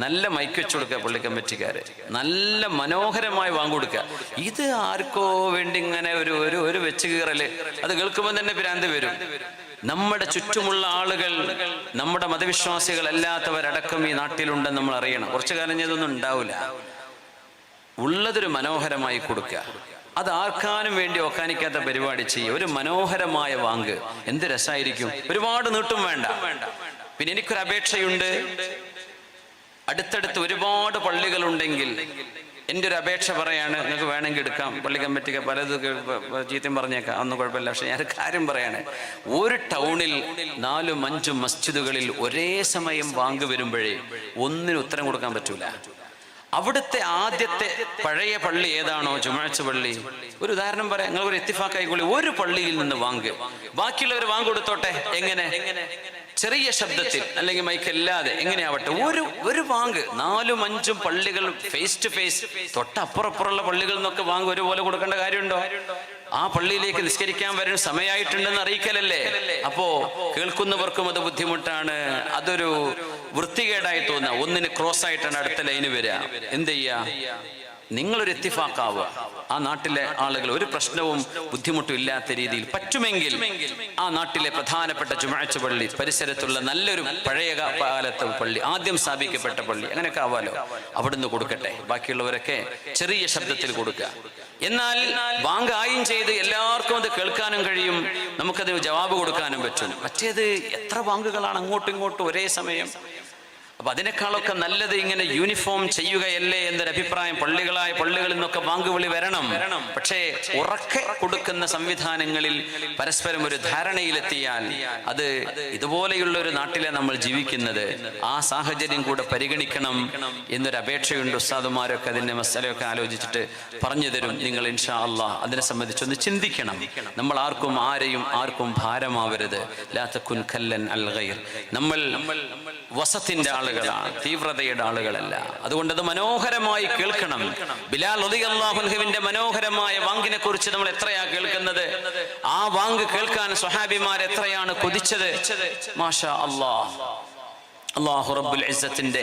നല്ല മൈക്ക് വെച്ച് കൊടുക്കുക. പള്ളി കമ്മിറ്റിക്കാര് നല്ല മനോഹരമായി വാങ്ങ് കൊടുക്കുക. ഇത് ആർക്കോ വേണ്ടി ഇങ്ങനെ ഒരു വെച്ച് കീറല്, അത് കേൾക്കുമ്പോൾ തന്നെ ഭ്രാന്ത് വരും. നമ്മുടെ ചുറ്റുമുള്ള ആളുകൾ, നമ്മുടെ മതവിശ്വാസികൾ അല്ലാത്തവരടക്കം ഈ നാട്ടിലുണ്ടെന്ന് നമ്മൾ അറിയണം. കുറച്ചു കാലം ഇതൊന്നും ഉണ്ടാവില്ല. ഉള്ളതൊരു മനോഹരമായി കൊടുക്കുക. അത് ആർക്കാനും വേണ്ടി ഒക്കാനിക്കാത്ത പരിപാടി ചെയ്യുക. ഒരു മനോഹരമായ വാങ്ക് എന്ത് രസമായിരിക്കും. ഒരുപാട് നീട്ടും വേണ്ട. പിന്നെ എനിക്കൊരു അപേക്ഷയുണ്ട്. അടുത്തടുത്ത് ഒരുപാട് പള്ളികളുണ്ടെങ്കിൽ എൻ്റെ ഒരു അപേക്ഷ പറയാണ്, നിങ്ങൾക്ക് വേണമെങ്കിൽ എടുക്കാം. പള്ളി കമ്മിറ്റിക്ക് പലത് ചീത്തയും പറഞ്ഞേക്കാം, അതൊന്നും കുഴപ്പമില്ല. പക്ഷെ ഞാൻ കാര്യം പറയാണ്, ഒരു ടൗണിൽ 4-5 മസ്ജിദുകളിൽ ഒരേ സമയം വാങ്ക് വരുമ്പോഴേ ഒന്നിനും ഉത്തരം കൊടുക്കാൻ പറ്റൂല. അവിടുത്തെ ആദ്യത്തെ പഴയ പള്ളി ഏതാണോ, ജുമുഅത്ത് പള്ളി, ഒരു ഉദാഹരണം പറയാം, നിങ്ങൾ ഒരു ഇത്തിഫാക്കായിക്കൊള്ളി, ഒരു പള്ളിയിൽ നിന്ന് വാങ്ക്, ബാക്കിയുള്ളവർ വാങ്ക് കൊടുത്തോട്ടെ. എങ്ങനെ? ചെറിയ ശബ്ദത്തിൽ, അല്ലെങ്കിൽ മൈക്കല്ലാതെ, എങ്ങനെയാവട്ടെ, ഒരു വാങ്ക്. 4-5 പള്ളികൾ ഫേസ് ടു ഫേസ്, തൊട്ടപ്പുറപ്പുറമുള്ള പള്ളികളിൽ നിന്നൊക്കെ വാങ്ക് ഒരുപോലെ കൊടുക്കേണ്ട കാര്യമുണ്ടോ? ആ പള്ളിയിലേക്ക് നിസ്കരിക്കാൻ വരുന്ന സമയമായിട്ടുണ്ടെന്ന് അറിയിക്കലല്ലേ? അപ്പോ കേൾക്കുന്നവർക്കും അത് ബുദ്ധിമുട്ടാണ്, അതൊരു വൃത്തികേടായി തോന്നുക. ഒന്നിന് ക്രോസ് ആയിട്ടാണ് അടുത്ത ലൈന് വരിക. എന്ത് ചെയ്യാ? നിങ്ങളൊരു ഇത്തിഫാക്കാവുക. ആ നാട്ടിലെ ആളുകൾ ഒരു പ്രശ്നവും ബുദ്ധിമുട്ടും ഇല്ലാത്ത രീതിയിൽ പറ്റുമെങ്കിൽ ആ നാട്ടിലെ പ്രധാനപ്പെട്ട ജുമുഅത്ത് പള്ളി, പരിസരത്തുള്ള നല്ലൊരു പഴയ കാലത്തെ പള്ളി, ആദ്യം സ്ഥാപിക്കപ്പെട്ട പള്ളി, അങ്ങനെയൊക്കെ ആവാലോ, അവിടുന്ന് കൊടുക്കട്ടെ. ബാക്കിയുള്ളവരൊക്കെ ചെറിയ ശബ്ദത്തിൽ കൊടുക്കുക. എന്നാൽ ബാങ്ക് ആയും ചെയ്ത് എല്ലാവർക്കും അത് കേൾക്കാനും കഴിയും, നമുക്കത് ജവാബ് കൊടുക്കാനും പറ്റും. മറ്റേത് എത്ര ബാങ്കുകളാണ് അങ്ങോട്ടും ഇങ്ങോട്ടും ഒരേ സമയം. അപ്പൊ അതിനേക്കാളൊക്കെ നല്ലത് ഇങ്ങനെ യൂണിഫോം ചെയ്യുകയല്ലേ എന്നൊരു അഭിപ്രായം. പള്ളികളിൽ നിന്നൊക്കെ ബാങ്ക് വിളി വരണം. പക്ഷേ ഉറക്കെ കൊടുക്കുന്ന സംവിധാനങ്ങളിൽ പരസ്പരം ഒരു ധാരണയിലെത്തിയാൽ, അത് ഇതുപോലെയുള്ള ഒരു നാട്ടിലെ നമ്മൾ ജീവിക്കുന്നത്, ആ സാഹചര്യം കൂടെ പരിഗണിക്കണം എന്നൊരു അപേക്ഷയുണ്ട്. ഉസ്താദുമാരൊക്കെ അതിന്റെ മസലയൊക്കെ ആലോചിച്ചിട്ട് പറഞ്ഞു തരും. നിങ്ങൾ ഇൻഷാ അല്ലാഹ് അതിനെ സംബന്ധിച്ചൊന്ന് ചിന്തിക്കണം. നമ്മൾ ആർക്കും ഭാരമാവരുത്. ലാ തകുൻ കല്ലൻ അൽ ഗൈർ. നമ്മൾ വസത്തിന്റെ ആളുകളാണ്, തീവ്രതയുടെ ആളുകളല്ല. അതുകൊണ്ട് അത് മനോഹരമായി കേൾക്കണം. ബിലാൽ റളിയല്ലാഹു അൻഹുവിന്റെ മനോഹരമായ വാങ്കിനെ കുറിച്ച് നമ്മൾ എത്രയാ കേൾക്കുന്നത്. ആ വാങ്ക് കേൾക്കാൻ സ്വഹാബിമാർ എത്രയാണ് കൊതിച്ചത്. മാഷാ അല്ലാഹ്. അല്ലാഹു റബ്ബുൽ ഇസ്സത്തിന്റെ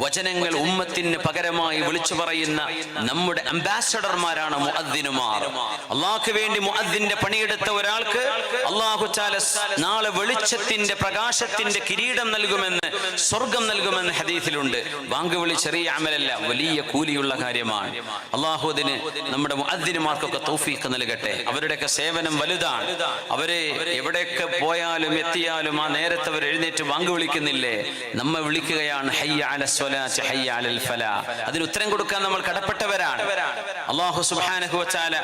വചനങ്ങൾ ഉമ്മത്തിന് പകരമായി വിളിച്ചു പറയുന്ന നമ്മുടെ അംബാസഡർമാരാണ് മുഅദ്ദിനുമാർ. അല്ലാഹുവിന് വേണ്ടി മുഅദ്ദിന്റെ പണിയെടുത്ത ഒരാൾക്ക് അല്ലാഹു തആല നാളെ വെളിച്ചത്തിന്റെ പ്രകാശത്തിന്റെ കിരീടം നൽകുമെന്ന്, സ്വർഗം നൽകുമെന്ന് ഹദീസിലുണ്ട്. ബാങ്ക് വിളി ചെറിയ അമലല്ല, വലിയ കൂലിയുള്ള കാര്യമാണ്. അല്ലാഹു അതിന് നമ്മുടെ മുഅദ്ദിനുമാർക്കൊക്കെ തൗഫീഖ് നൽകട്ടെ. അവരുടെയൊക്കെ സേവനം വലുതാണ്. അവര് എവിടെയൊക്കെ പോയാലും എത്തിയാലും ആ നേരത്തെ അവർ എഴുന്നേറ്റ് ബാങ്ക് വിളിക്കുന്നില്ലേ, നമ്മെ വിളിക്കുകയാണ് ഹയ്യ അല സ്വലാത്ത് ഹയ്യ അലൽ ഫലാഹ്. അതിന് ഉത്തരം കൊടുക്കാൻ നമ്മൾ കടപ്പെട്ടവരാണ്. അല്ലാഹു സുബ്ഹാനഹു വ തആല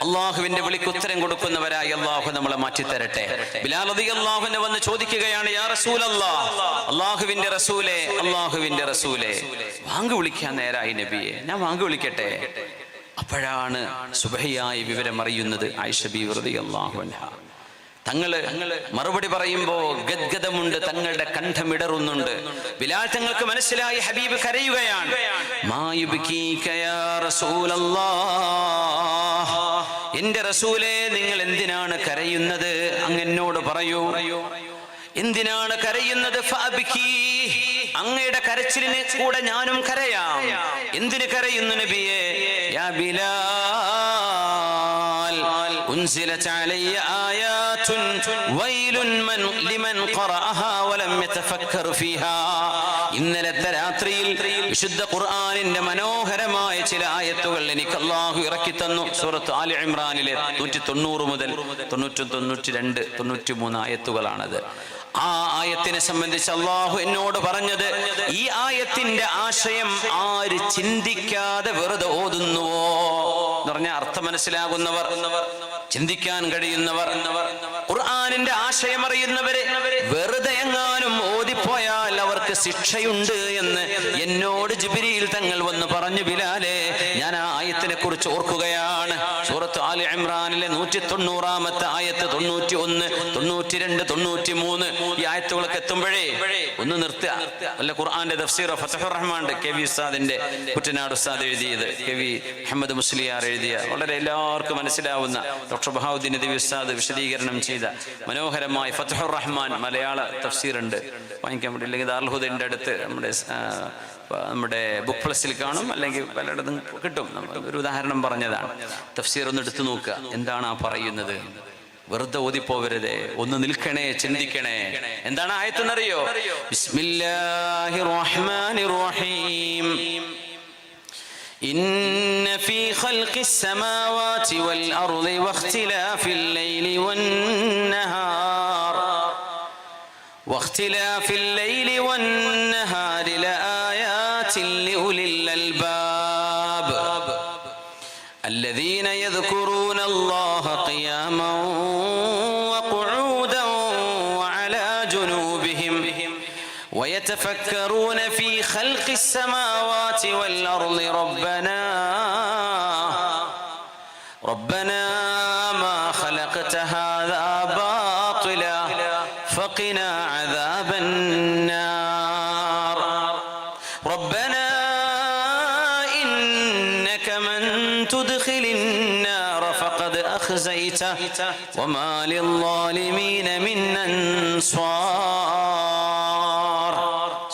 അല്ലാഹുവിന്റെ വിളിക്ക് ഉത്തരം കൊടുക്കുന്നവരായി അല്ലാഹു നമ്മളെ മാറ്റി തരട്ടെ. ബിലാൽ റളിയല്ലാഹു അൻഹു വന്ന് ചോദിക്കുകയാണ്, യാ റസൂലല്ലാഹ്, അല്ലാഹുവിന്റെ റസൂലേ, വാങ്ക് വിളിക്കാൻ നേരായി നബിയെ, ഞാൻ വാങ്ക് വിളിക്കട്ടെ. അപ്പോഴാണ് സുബഹിയായി വിവരം അറിയുന്നത് ആയിഷ ബീവി റളിയല്ലാഹു അൻഹാ. തങ്ങള് മറുപടി പറയുമ്പോ ഗദ്ഗദമുണ്ട്, തങ്ങളുടെ കണ്ഠമിടറുന്നുണ്ട്. ബിലാൽ തങ്ങൾക്ക് മനസ്സിലായി ഹബീബ് കരയുകയാണ്. എന്റെ റസൂലേ, നിങ്ങൾ എന്തിനാണ് കരയുന്നത്? അങ്ങ് എന്നോട് പറയൂ, എന്തിനാണ് കരയുന്നത്? അങ്ങയുടെ കരച്ചിലിന് കൂടെ ഞാനും കരയാം. എന്തിന് കരയുന്നു നബിയേ? യാ ബിലാൽ, ഉൻസിലത് അലയ്യ ആയാതുൻ വൈലുൻ ലിമൻ ഖറഅഹാ വലം യതഫക്കർ ഫീഹാ. ഇന്നലത്തെ രാത്രിയിൽ വിശുദ്ധ ഖുർആനിന്റെ മനോഹരമായ ചില ആയത്തുകൾ എനിക്ക് അല്ലാഹു ഇറക്കി തന്നു. സൂറത്ത് ആലി ഇംറാനിലെ 190 മുതൽ 90, 92, 93 ആയത്തുകളാണത്. ആ ആയത്തിനെ സംബന്ധിച്ച് അല്ലാഹു എന്നോട് പറഞ്ഞത്, ഈ ആയത്തിന്റെ ആശയം ആര് ചിന്തിക്കാതെ വെറുതെ ഓതുന്നുവോ എന്ന് പറഞ്ഞ അർത്ഥം മനസ്സിലാകുന്നവർ, ചിന്തിക്കാൻ കഴിയുന്നവർ, ഖുർആനിന്റെ ആശയം അറിയുന്നവരെ വെറുതെ എങ്ങാനും ഓതിപ്പോയാൽ അവർക്ക് ശിക്ഷയുണ്ട് എന്ന് എന്നോട് ജിബ്രീൽ തങ്ങൾ വന്ന് പറഞ്ഞു. ബിലാലെ, ഞാൻ ആ ആയത്തിനെ കുറിച്ച് ഓർക്കുകയാണ്. സൂറത്ത് ആലി ഇംറാനിലെ 190-ാമത്തെ ആയത്ത്, 91, 92, 93 ഈ ആയത്തുകളൊക്കെ എത്തുമ്പോഴേ ഒന്ന് നിർത്തുക. അല്ല, ഖുർആന്റെ തഫ്സീർ ഫതഹുർ റഹ്മാൻ കെ.വി. ഉസ്താദിന്റെ കുട്ടനാട് ഉസ്താദ് എഴുതിയത്, കെ.വി. മുഹമ്മദ് മുസ്ലിയാർ എഴുതിയ, വളരെ എല്ലാവർക്കും മനസ്സിലാവുന്ന ഡോക്ടർ ബഹാവുദ്ദീൻ നദവി ഉസ്താദ് വിശദീകരണം ചെയ്ത മനോഹരമായ ഫതഹുർ റഹ്മാൻ മലയാള തഫ്സീർ ഉണ്ട്. വാങ്ങിക്കാൻ പറ്റില്ലെങ്കിൽ ദാറുൽ ഹുദയുടെ അടുത്ത് നമ്മുടെ ബുക്ക് പ്ലസിൽ കാണും, അല്ലെങ്കിൽ പലയിടത്തും കിട്ടും. ഒരു ഉദാഹരണം പറഞ്ഞതാണ്. തഫ്സീർ ഒന്ന് എടുത്തു നോക്കുക, എന്താണ് ആ പറയുന്നത്. വെറുതെ ഓതിപ്പോവരുതേ, ഒന്ന് നിൽക്കണേ, ചിന്തിക്കണേ. എന്താണ് ആയത്തെന്നറിയോ? ബിസ്മില്ലാഹിർ റഹ്മാനിർ റഹീം. إن في خلق السماوات والأرض واختلاف الليل والنهار لآيات لأولي الألباب الذين يذكرون الله قياما وقعودا وعلى جنوبهم ويتفكرون في خلق السماوات والأرض ربنا ما خلقت هذا باطلا فقنا عذاب النار ربنا إنك من تدخل النار فقد أخزيته وما للظالمين من أنصار.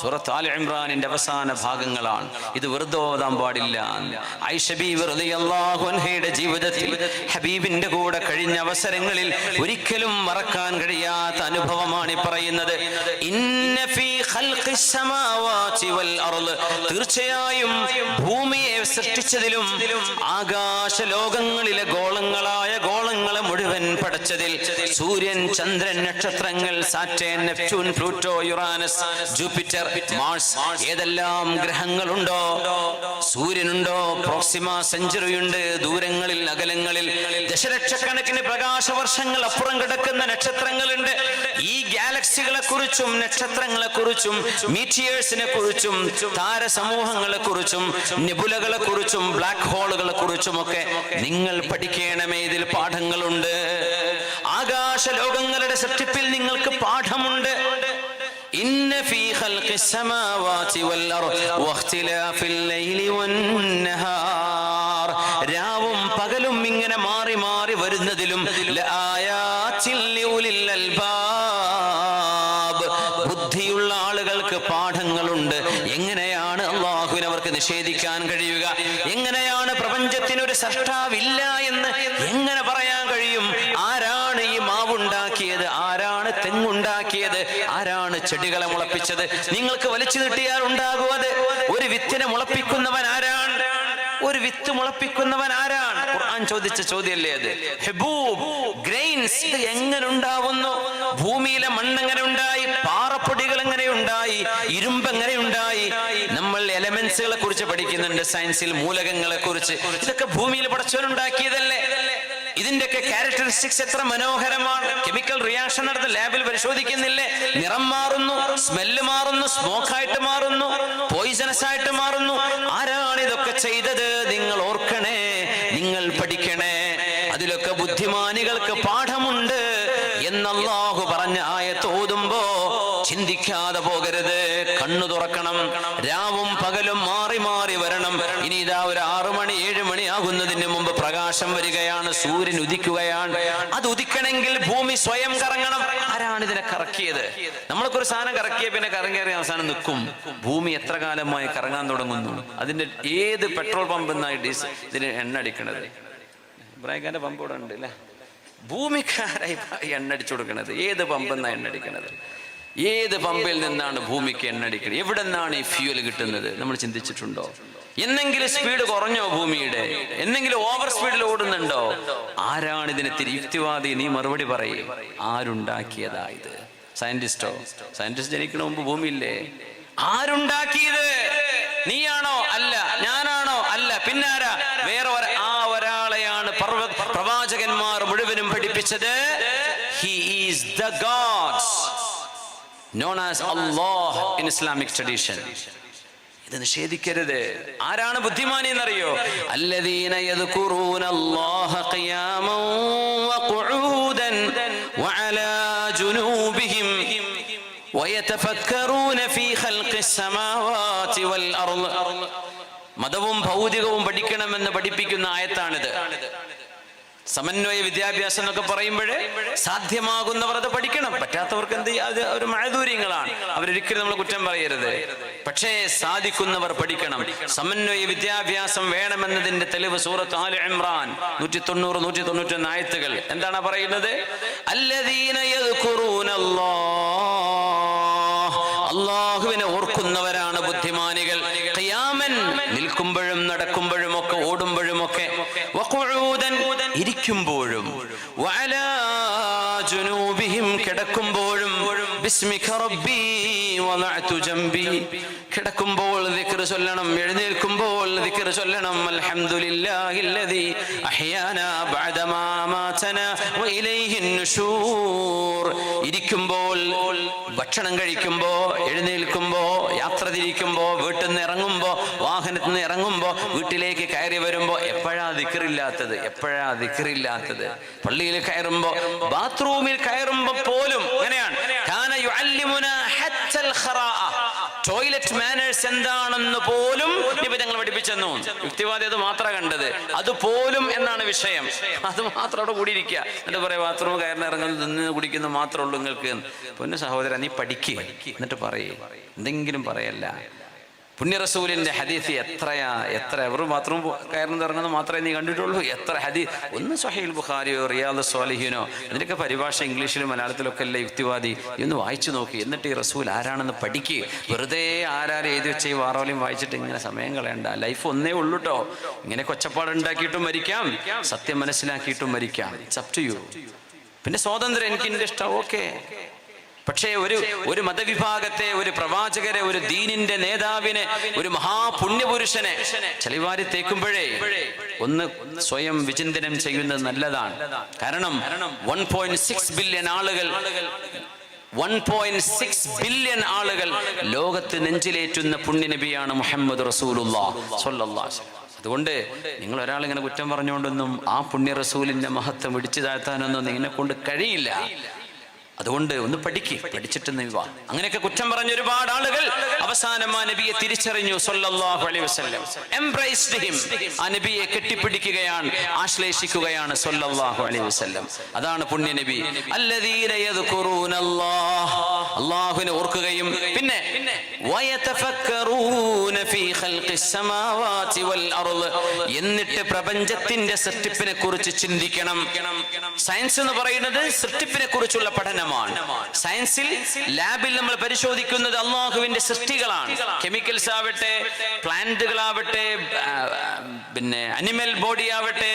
സൂറത്ത് ആൽ ഇംറാനിന്റെ അവസാന ഭാഗങ്ങളാണ് ഇത്. വെറുതെ ഓതാൻ പാടില്ല. ആയിഷ ബീവി റളിയല്ലാഹു അൻഹയുടെ ജീവിതത്തിൽ ഹബീബിന്റെ കൂടെ കഴിഞ്ഞ അവസരങ്ങളിൽ ഒരിക്കലും മറക്കാൻ കഴിയാത്ത അനുഭവമാണ് ഈ പറയുന്നത്. ഇന്ന ഫീ ഖൽഖിസ് സമാവാതി വൽ അർള്, തീർച്ചയായും ഭൂമിയെ സൃഷ്ടിച്ചതിലും ആകാശ ലോകങ്ങളിലെ ഗോളങ്ങളെ മുഴുവൻ പടച്ചതിൽ സൂര്യൻ, ചന്ദ്രൻ, നക്ഷത്രങ്ങൾ, Saturn, Neptune, Pluto, Uranus, Jupiter, Mars, ഏതെല്ലാം ഗ്രഹങ്ങളുണ്ടോ, സൂര്യനുണ്ടോ, പ്രോക്സിമ സെഞ്ചുറി ഉണ്ട്, ദൂരങ്ങളിൽ അകലങ്ങളിൽ ദശലക്ഷക്കണക്കിന് പ്രകാശവർഷങ്ങൾ അപ്പുറം കിടക്കുന്ന നക്ഷത്രങ്ങളുണ്ട്. ഈ ഗാലക്സികളെ കുറിച്ചും നക്ഷത്രങ്ങളെ കുറിച്ചും മീറ്റിയേഴ്സിനെ കുറിച്ചും താരസമൂഹങ്ങളെ കുറിച്ചും നെബുലകളെ കുറിച്ചും ബ്ലാക്ക് ഹോളുകളെ കുറിച്ചും ഒക്കെ നിങ്ങൾ പഠിക്കണമേ. ഇതിൽ പാഠങ്ങളുണ്ട്. ആകാശ ലോകങ്ങളുടെ സൃഷ്ടിപ്പിൽ നിങ്ങൾക്ക് പാഠമുണ്ട്. ഇന്ന ഫീ ഖൽഖിസ് സമാവാതി വൽ അർദ് വഖ്തിലാഫിൽ ലൈലി വന്നഹാർ, രാവും പകലും ഇങ്ങനെ മാറി മാറി വരുന്നതിലും ലആയാതിൻ ലിഉലിൽ അൽബാബ്, ബുദ്ധിയുള്ള ആളുകൾക്ക് പാഠങ്ങളുണ്ട്. എങ്ങനെയാണ് അല്ലാഹുവിനെ അവർക്ക് നിഷേധിക്കാൻ കഴിയുക? എങ്ങനെയാണ് പ്രപഞ്ചത്തിനൊരു സൃഷ്ടാവില്ല എന്ന് എങ്ങനെ പറയാൻ കഴിയും? ആരാണ് ഈ മാവുണ്ടാക്കിയത്? ആരാണ് തെങ്ങുണ്ടാക്കിയത്? ആരാണ് ചെടികളെ മുളപ്പിച്ചത്? നിങ്ങൾക്ക് വലിച്ചു നീട്ടിയാൽ ഉണ്ടാകും അത്. ഒരു വിത്തിനെ മുളപ്പിക്കുന്നവൻ ആരാണ്? ഒരു വിത്ത് മുളപ്പിക്കുന്നവൻ ആരാണ്? ഖുർആൻ ചോദിച്ച ചോദ്യമല്ലേ അത്. ഹബൂബ്, ഗ്രെയിൻസ്, ഇത് എങ്ങനെ ഉണ്ടാവുന്നു? ഭൂമിയിലെ മണ്ണെങ്ങനെ ഉണ്ടായി? പാറപ്പൊടികൾ എങ്ങനെ ഉണ്ടായി? ഇരുമ്പ് എങ്ങനെ ഉണ്ടായി? നമ്മൾ എലമെന്റ്സുകളെ കുറിച്ച് പഠിക്കുന്നുണ്ട് സയൻസിൽ, മൂലകങ്ങളെ കുറിച്ച്. ഇതൊക്കെ ഭൂമിയിൽ പടച്ചവൻ ഉണ്ടാക്കിയതല്ലേ? ഇതിന്റെയൊക്കെ ക്യാരക്ടറിസ്റ്റിക്സ് എത്ര മനോഹരമാണ്. കെമിക്കൽ റിയാക്ഷൻ നടത്തി ലാബിൽ പരിശോധിക്കുന്നില്ലേ? നിറം മാറുന്നു, സ്മെല്ല് മാറുന്നു, സ്മോക്കായിട്ട് മാറുന്നു, പോയിസണസ് ആയിട്ട് മാറുന്നു. ആരാണ് ഇതൊക്കെ ചെയ്തത്? നിങ്ങൾ ഓർക്കണേ, നിങ്ങൾ പഠിക്കണേ. അതിലൊക്കെ ബുദ്ധിമാനികൾക്ക് പാഠമുണ്ട് എന്ന് അല്ലാഹു പറഞ്ഞ ആയത്ത് ഓതുമ്പോ ചിന്തിക്കാതെ പോകരുത്. കണ്ണു തുറക്കണം. രാവും പകലും മാറി മാറി വരണം. ഇനി ഇതാ ഒരു 6 മണി 7 മണി ആകുന്നതിന് മുമ്പ് പ്രകാശം വരികയാണ്, സൂര്യൻ ഉദിക്കുകയാണ്. അത് ഉദിക്കണമെങ്കിൽ ഭൂമി സ്വയം കറങ്ങണം. ആരാണ് ഇതിനെ കറക്കിയത്? നമ്മൾക്ക് ഒരു സാധനം കറക്കിയ പിന്നെ കറങ്ങിയേറിയ അവസാനം നിൽക്കും. ഭൂമി എത്ര കാലമായി കറങ്ങാൻ തുടങ്ങുന്നു? അതിന്റെ ഏത് പെട്രോൾ പമ്പ് എന്നായി ഇതിന് എണ്ണ അടിക്കണത്? ഇബ്രാഹിംഖാന്റെ പമ്പ് ഇവിടെ ഉണ്ട് അല്ലേ? ഭൂമിക്കാരായി എണ്ണ അടിച്ചു കൊടുക്കണത്. ഏത് പമ്പ് എന്നാ എണ്ണ അടിക്കണത്? ഏത് പമ്പിൽ നിന്നാണ് ഭൂമിക്ക് എണ്ണ അടിക്കുന്നത്? എവിടെ നിന്നാണ് ഈ ഫ്യൂൽ കിട്ടുന്നത്? നമ്മൾ ചിന്തിച്ചിട്ടുണ്ടോ? എന്നെങ്കിലും സ്പീഡ് കുറഞ്ഞോ ഭൂമിയുടെ? എന്നെങ്കിലും ഓവർ സ്പീഡിൽ ഓടുന്നുണ്ടോ? ആരാണ് ഇതിന് യുക്തിവാദി? നീ മറുപടി പറയേ. ആരുണ്ടാക്കിയതാ ഇത്? സയന്റിസ്റ്റോ? സയന്റിസ്റ്റ് ജനിക്കണ മുമ്പ് ഭൂമിയില്ലേ? ആരുണ്ടാക്കിയത്? നീയാണോ? അല്ല. ഞാനാണോ? അല്ല. പിന്നാരാ? വേറെ ഒരാളെയാണ് പ്രവാചകന്മാർ മുഴുവനും പഠിപ്പിച്ചത്. He is the God known as Allah in Islamic tradition. ഇത് നിഷേധിക്കരുത്. ആരാണ് ബുദ്ധിമാനി എന്നറിയോ? അല്ലദീന യദ്കുറൂന അല്ലാഹ ഖിയാമൻ വഖുഊദൻ വഅലാ ജുനൂബിഹിം വയതഫക്കറൂന ഫീ ഖൽഖിസ് സമാവാതി വൽ അർള്. മതവും ഭൗതികവും പഠിക്കണമെന്ന് പഠിപ്പിക്കുന്ന ആയത്താണിത്. സമന്വയ വിദ്യാഭ്യാസം എന്നൊക്കെ പറയുമ്പോഴേ സാധ്യമാകുന്നവർ അത് പഠിക്കണം. പറ്റാത്തവർക്ക് എന്ത് അത് ഒരു മഴദൂര്യങ്ങളാണ്. അവരൊരിക്കലും നമ്മൾ കുറ്റം പറയരുത്. പക്ഷേ സാധിക്കുന്നവർ പഠിക്കണം. സമന്വയ വിദ്യാഭ്യാസം വേണമെന്നതിന്റെ തെളിവ് സൂറത്ത് ആൽ ഇംറാൻ 190 191 ആയത്തുകൾ എന്താണ് പറയുന്നത്? അല്ലദീന യദ്കുറൂനല്ലാഹ്, അല്ലാഹുവിനെ ഓർക്കുന്നവരാണ് ബുദ്ധിമാനികൾ. ഖിയാമൻ, നിൽക്കുമ്പോഴും നടക്കുമ്പോഴുമൊക്കെ ഓടുമ്പോഴുമൊക്കെ വഖുഊദൻ ഇരിക്കുമ്പോഴും വഅലാ ജുനൂബിഹിം കിടക്കുമ്പോഴും ബിസ്മിക റബ്ബി വളഅതു ജംബി കിടക്കുമ്പോൾ ദിക്ർ ചൊല്ലണം, എഴുന്നേൽക്കുമ്പോൾ ദിക്ർ ചൊല്ലണം. അൽഹംദുലില്ലാഹില്ലദീ അഹ്യാനാ ബഅദമാ മാതനാ വഇലൈഹിൻ നുശൂർ. ഇരിക്കുമ്പോൾ, ഭക്ഷണം കഴിക്കുമ്പോ, എഴുന്നേൽക്കുമ്പോ, യാത്ര തിരിക്കുമ്പോ, വീട്ടിൽ നിന്ന് ഇറങ്ങുമ്പോ, വാഹനത്തിൽ നിന്ന് ഇറങ്ങുമ്പോ, വീട്ടിലേക്ക് കയറി വരുമ്പോ എപ്പോഴാ ദിക്റില്ലാത്തത്? എപ്പോഴാ ദിക്റില്ലാത്തത്? പള്ളിയിൽ കയറുമ്പോ, ബാത്റൂമിൽ കയറുമ്പോ പോലും അങ്ങനെയാണ്. കാന യുഅല്ലിമുനാ ഹത്തൽ ഖറാഅ. ടോയ്ലറ്റ് മാനേഴ്സ് എന്താണെന്ന് പോലും ഞങ്ങൾ പഠിപ്പിച്ചെന്നു. യുക്തിവാദി അത് മാത്രമാണ് കണ്ടത്, അതുപോലും എന്നാണ് വിഷയം. അത് മാത്രം അവിടെ കൂടിയിരിക്കുക. എന്നിട്ട് പറയാം ബാത്റൂം കയറിന് ഇറങ്ങുന്നത് നിന്ന് കുടിക്കുന്നത് മാത്രമേ ഉള്ളൂ നിങ്ങൾക്ക്. പൊന്നു സഹോദരൻ, നീ പഠിക്കുക, എന്നിട്ട് പറയേ, എന്തെങ്കിലും പറയല്ല. പുണ്യ റസൂലിന്റെ ഹദീസ് എത്ര അവർ ബാത്റൂം കയറുന്നത് ഇറങ്ങുന്നത് മാത്രമേ നീ കണ്ടിട്ടുള്ളൂ. എത്ര ഹദീസ്, ഒന്ന് സ്വഹീഹുൽ ബുഖാരിയോ റിയാദ് സ്വാലിഹീനോ, ഇതിനൊക്കെ പരിഭാഷ ഇംഗ്ലീഷിലും മലയാളത്തിലൊക്കെ അല്ലേ യുക്തിവാദി, ഇന്ന് വായിച്ചു നോക്കി. എന്നിട്ട് ഈ റസൂൽ ആരാണെന്ന് പഠിക്കുക. വെറുതെ ആരാരും എഴുതി വെച്ച ഈ വാറോലിയും വായിച്ചിട്ട് ഇങ്ങനെ സമയം കളയണ്ട. ലൈഫ് ഒന്നേ ഉള്ളൂ കേട്ടോ. ഇങ്ങനെ കൊച്ചപ്പാടുണ്ടാക്കിയിട്ടും മരിക്കാം, സത്യം മനസ്സിലാക്കിയിട്ടും മരിക്കാം. It's up to you. പിന്നെ സ്വാതന്ത്ര്യം എനിക്ക് ഇഷ്ടം, ഓക്കെ. പക്ഷേ ഒരു മതവിഭാഗത്തെ, ഒരു പ്രവാചകരെ, ഒരു ദീനിന്റെ നേതാവിനെ, ഒരു മഹാപുണ്യപുരുഷനെ ചളിവാരി തേക്കുമ്പോഴേ ഒന്ന് സ്വയം വിചിന്തനം ചെയ്യുന്നത് നല്ലതാണ്. കാരണം 1.6 ബില്യൺ ആളുകൾ 1.6 ബില്യൺ ആളുകൾ ലോകത്ത് നെഞ്ചിലേറ്റുന്ന പുണ്യനബിയാണ് മുഹമ്മദ് റസൂലുള്ളാഹ് സ്വല്ലല്ലാഹു അലൈഹി വസല്ലം. അതുകൊണ്ട് നിങ്ങൾ ഒരാളിങ്ങനെ കുറ്റം പറഞ്ഞുകൊണ്ടൊന്നും ആ പുണ്യ റസൂലിന്റെ മഹത്വം ഇടിച്ചു താഴ്ത്താനൊന്നും നിന്നെ കൊണ്ട് കഴിയില്ല. അതുകൊണ്ട് ഒന്ന് പഠിച്ചിട്ട് നീ വാ. അങ്ങനെയൊക്കെ കുറ്റം പറഞ്ഞ ഒരുപാട് ആളുകൾ അവസാനം ആ നബിയെ തിരിച്ചറിഞ്ഞു സ്വല്ലല്ലാഹു അലൈഹി വസല്ലം. Embraced him. ആ നബിയെ കെട്ടിപ്പിടിക്കുകയാണ്, ആശ്ലേഷിക്കുകയാണ് സ്വല്ലല്ലാഹു അലൈഹി വസല്ലം. അതാണ് പുണ്യ നബി. അല്ലദീന യദ്കുറൂനല്ലാഹ്, അല്ലാഹുവിനെ ഓർക്കുകയും പിന്നെ വയതഫക്കറൂന ഫീ ഖൽഖിസ് സമാവാതി വൽ അർള്, എന്നിട്ട് പ്രപഞ്ചത്തിന്റെ സൃഷ്ടിപ്പിനെ കുറിച്ച് ചിന്തിക്കണം. സയൻസ് എന്ന് പറയുന്നത് സൃഷ്ടിപ്പിനെ കുറിച്ചുള്ള പഠനം. സയൻസിൽ ലാബിൽ നമ്മൾ പരിശോധിക്കുന്നത് അല്ലാഹുവിന്റെ സൃഷ്ടികളാണ്. കെമിക്കൽസ് ആവട്ടെ, പ്ലാന്റുകളാവട്ടെ, പിന്നെ അനിമൽ ബോഡി ആവട്ടെ,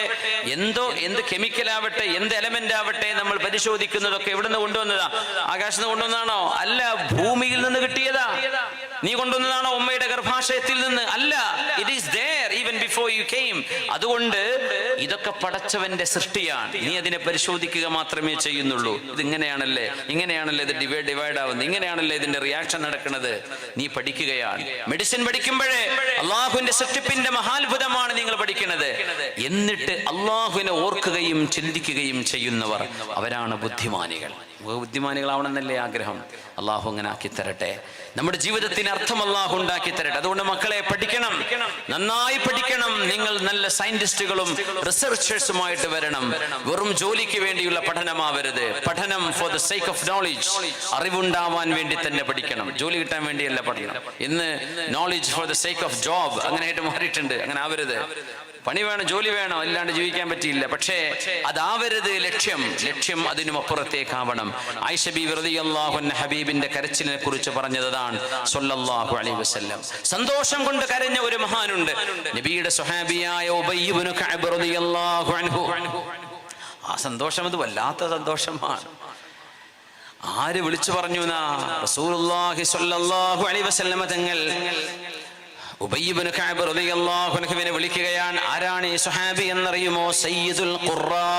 എന്ത് കെമിക്കൽ ആവട്ടെ, എന്ത് എലമെന്റ് ആവട്ടെ, നമ്മൾ പരിശോധിക്കുന്നതൊക്കെ എവിടെ നിന്ന് കൊണ്ടുവന്നതാ? ആകാശത്ത് നിന്ന് കൊണ്ടുവന്നതാണോ? അല്ല. ഭൂമിയിൽ നിന്ന് കിട്ടിയതാ. നീ കൊണ്ടുവന്നതാണോ ഉമ്മയുടെ ഗർഭാശയത്തിൽ നിന്ന്? അല്ല. It is there even before you came. അതുകൊണ്ട് ഇതൊക്കെ പടച്ചവന്റെ സൃഷ്ടിയാണ്. നീ അതിനെ പരിശോധിക്കുക മാത്രമേ ചെയ്യുന്നുള്ളൂ. ഇതിങ്ങനെയാണല്ലേ, ഇങ്ങനെയാണല്ലേ ഇത് ഡിവൈഡ് ആവുന്നത്, ഇങ്ങനെയാണല്ലേ ഇതിന്റെ റിയാക്ഷൻ നടക്കുന്നത്. നീ പഠിക്കുകയാണ്. മെഡിസിൻ പഠിക്കുമ്പോഴേ അള്ളാഹുവിന്റെ സൃഷ്ടിപ്പിന്റെ മഹാത്ഭുതമാണ് നിങ്ങൾ പഠിക്കുന്നത്. എന്നിട്ട് അള്ളാഹുവിനെ ഓർക്കുകയും ചിന്തിക്കുകയും ചെയ്യുന്നവർ അവരാണ് ബുദ്ധിമാനികൾ. ബുദ്ധിമാനികളാവണമെന്നല്ലേ ആഗ്രഹം? അള്ളാഹു അങ്ങനെ ആക്കി തരട്ടെ. നമ്മുടെ ജീവിതത്തിന് അർത്ഥം അള്ളാഹു ഉണ്ടാക്കി തരട്ടെ. അതുകൊണ്ട് മക്കളെ പഠിക്കണം, നന്നായി പഠിക്കണം. നിങ്ങൾ നല്ല സയന്റിസ്റ്റുകളും റിസർച്ചേഴ്സുമായിട്ട് വരണം. വെറും ജോലിക്ക് വേണ്ടിയുള്ള പഠനമാവരുത്. പഠനം for the sake of knowledge, അറിവുണ്ടാവാൻ വേണ്ടി തന്നെ പഠിക്കണം. ജോലി കിട്ടാൻ വേണ്ടിയല്ല പഠനം. ഇന്ന് knowledge for the sake of job അങ്ങനെയായിട്ട് മാറിയിട്ടുണ്ട്. അങ്ങനെ ആവരുത്. പണി വേണം, ജോലി വേണം, അല്ലാണ്ട് ജീവിക്കാൻ പറ്റിയില്ല. പക്ഷേ അതാവരുത് ലക്ഷ്യം അതിനും അപ്പുറത്തേക്കാവണം. ആയിഷ ബീവി റളിയല്ലാഹു അൻഹ ഹബീബിന്റെ കരച്ചിലിനെ കുറിച്ച് പറഞ്ഞതാണ് സ്വല്ലല്ലാഹു അലൈഹി വസല്ലം. സന്തോഷം കൊണ്ട് കരഞ്ഞ ഒരു മഹാനുണ്ട്, നബിയുടെ സ്വഹാബിയായ ഉബയ്യ് ഇബ്നു കഅബ് റളിയല്ലാഹു അൻഹു. ആ സന്തോഷം അത് വല്ലാത്ത സന്തോഷമാണ്. ആര് വിളിച്ചു പറഞ്ഞു? റസൂലുള്ളാഹി സ്വല്ലല്ലാഹു അലൈഹി വസല്ലം തങ്ങൾ ഉബയ്യ് ഇബ്നു കഅബ് റളിയല്ലാഹു അൻഹുവിനെ വിളിക്കുകയാണ്. ആരാണ് ഈ സ്വഹാബി എന്നറിയുമോ? സയ്യിദുൽ ഖുറാ.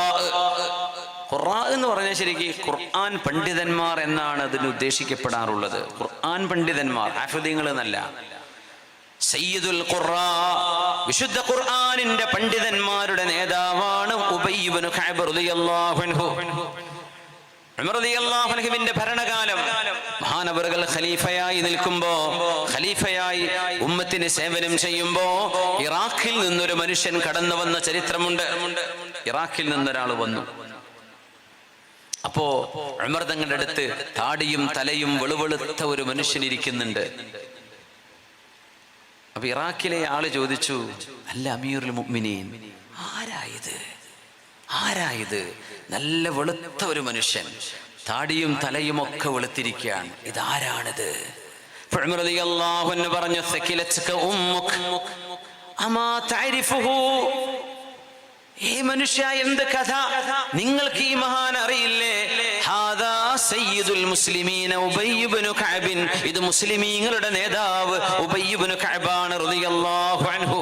ഖുറാ എന്ന് പറഞ്ഞാൽ ശരിക്കും ഖുർആൻ പണ്ഡിതന്മാർ എന്നാണ് അതിന് ഉദ്ദേശിക്കപ്പെടാറുള്ളത്. ഖുർആൻ പണ്ഡിതന്മാർ, ഹാഫിദീങ്ങൾ എന്നല്ല. സയ്യിദുൽ ഖുറാ, വിശുദ്ധ ഖുർആനിന്റെ പണ്ഡിതന്മാരുടെ നേതാവാണ് ഉബയ്യ് ഇബ്നു കഅബ് റളിയല്ലാഹു അൻഹു. ഉമർ റളിയല്ലാഹു അൻഹുവിന്റെ ഭരണകാലം, മഹാനവറുകൾ ഖലീഫയായി നിൽക്കുമ്പോ, ഖലീഫയായി ഉമ്മത്തിന് സേവനം ചെയ്യുമ്പോ ഇറാഖിൽ നിന്നൊരു മനുഷ്യൻ കടന്നു വന്ന ചരിത്രമുണ്ട്. ഇറാഖിൽ നിന്നൊരാൾ വന്നു. അപ്പോ ഉമർ തങ്ങളുടെ അടുത്ത് താടിയും തലയും വെളുവെളുത്ത ഒരു മനുഷ്യൻ ഇരിക്കുന്നുണ്ട്. അപ്പൊ ഇറാഖിലെ ആള് ചോദിച്ചു, അല്ല അമീറുൽ മുഅ്മിനീൻ, ആരായത്? നല്ല വെളുത്ത ഒരു മനുഷ്യൻ, താടിയും തലയും ഒക്കെ വെളുത്തിരിക്കുകയാണ്, ഇതാരാണിത്? ഉമർ റളിയല്ലാഹു അൻഹു പറഞ്ഞു, സകിലത്ക ഉമ്മുക്, അമാ തഅരിഫുഹു, ഏ മനുഷ്യ എന്ത് കഥ, നിങ്ങൾക്ക് ഈ മഹാൻ അറിയില്ലേ? ഹാദാ സയ്യിദുൽ മുസ്ലിമീന ഉബയ്യ് ഇബ്നു കഅബ്, ഇത് മുസ്ലിമീങ്ങളുടെ നേതാവ് ഉബയ്യ് ഇബ്നു കഅബാണ് റളിയല്ലാഹു അൻഹു.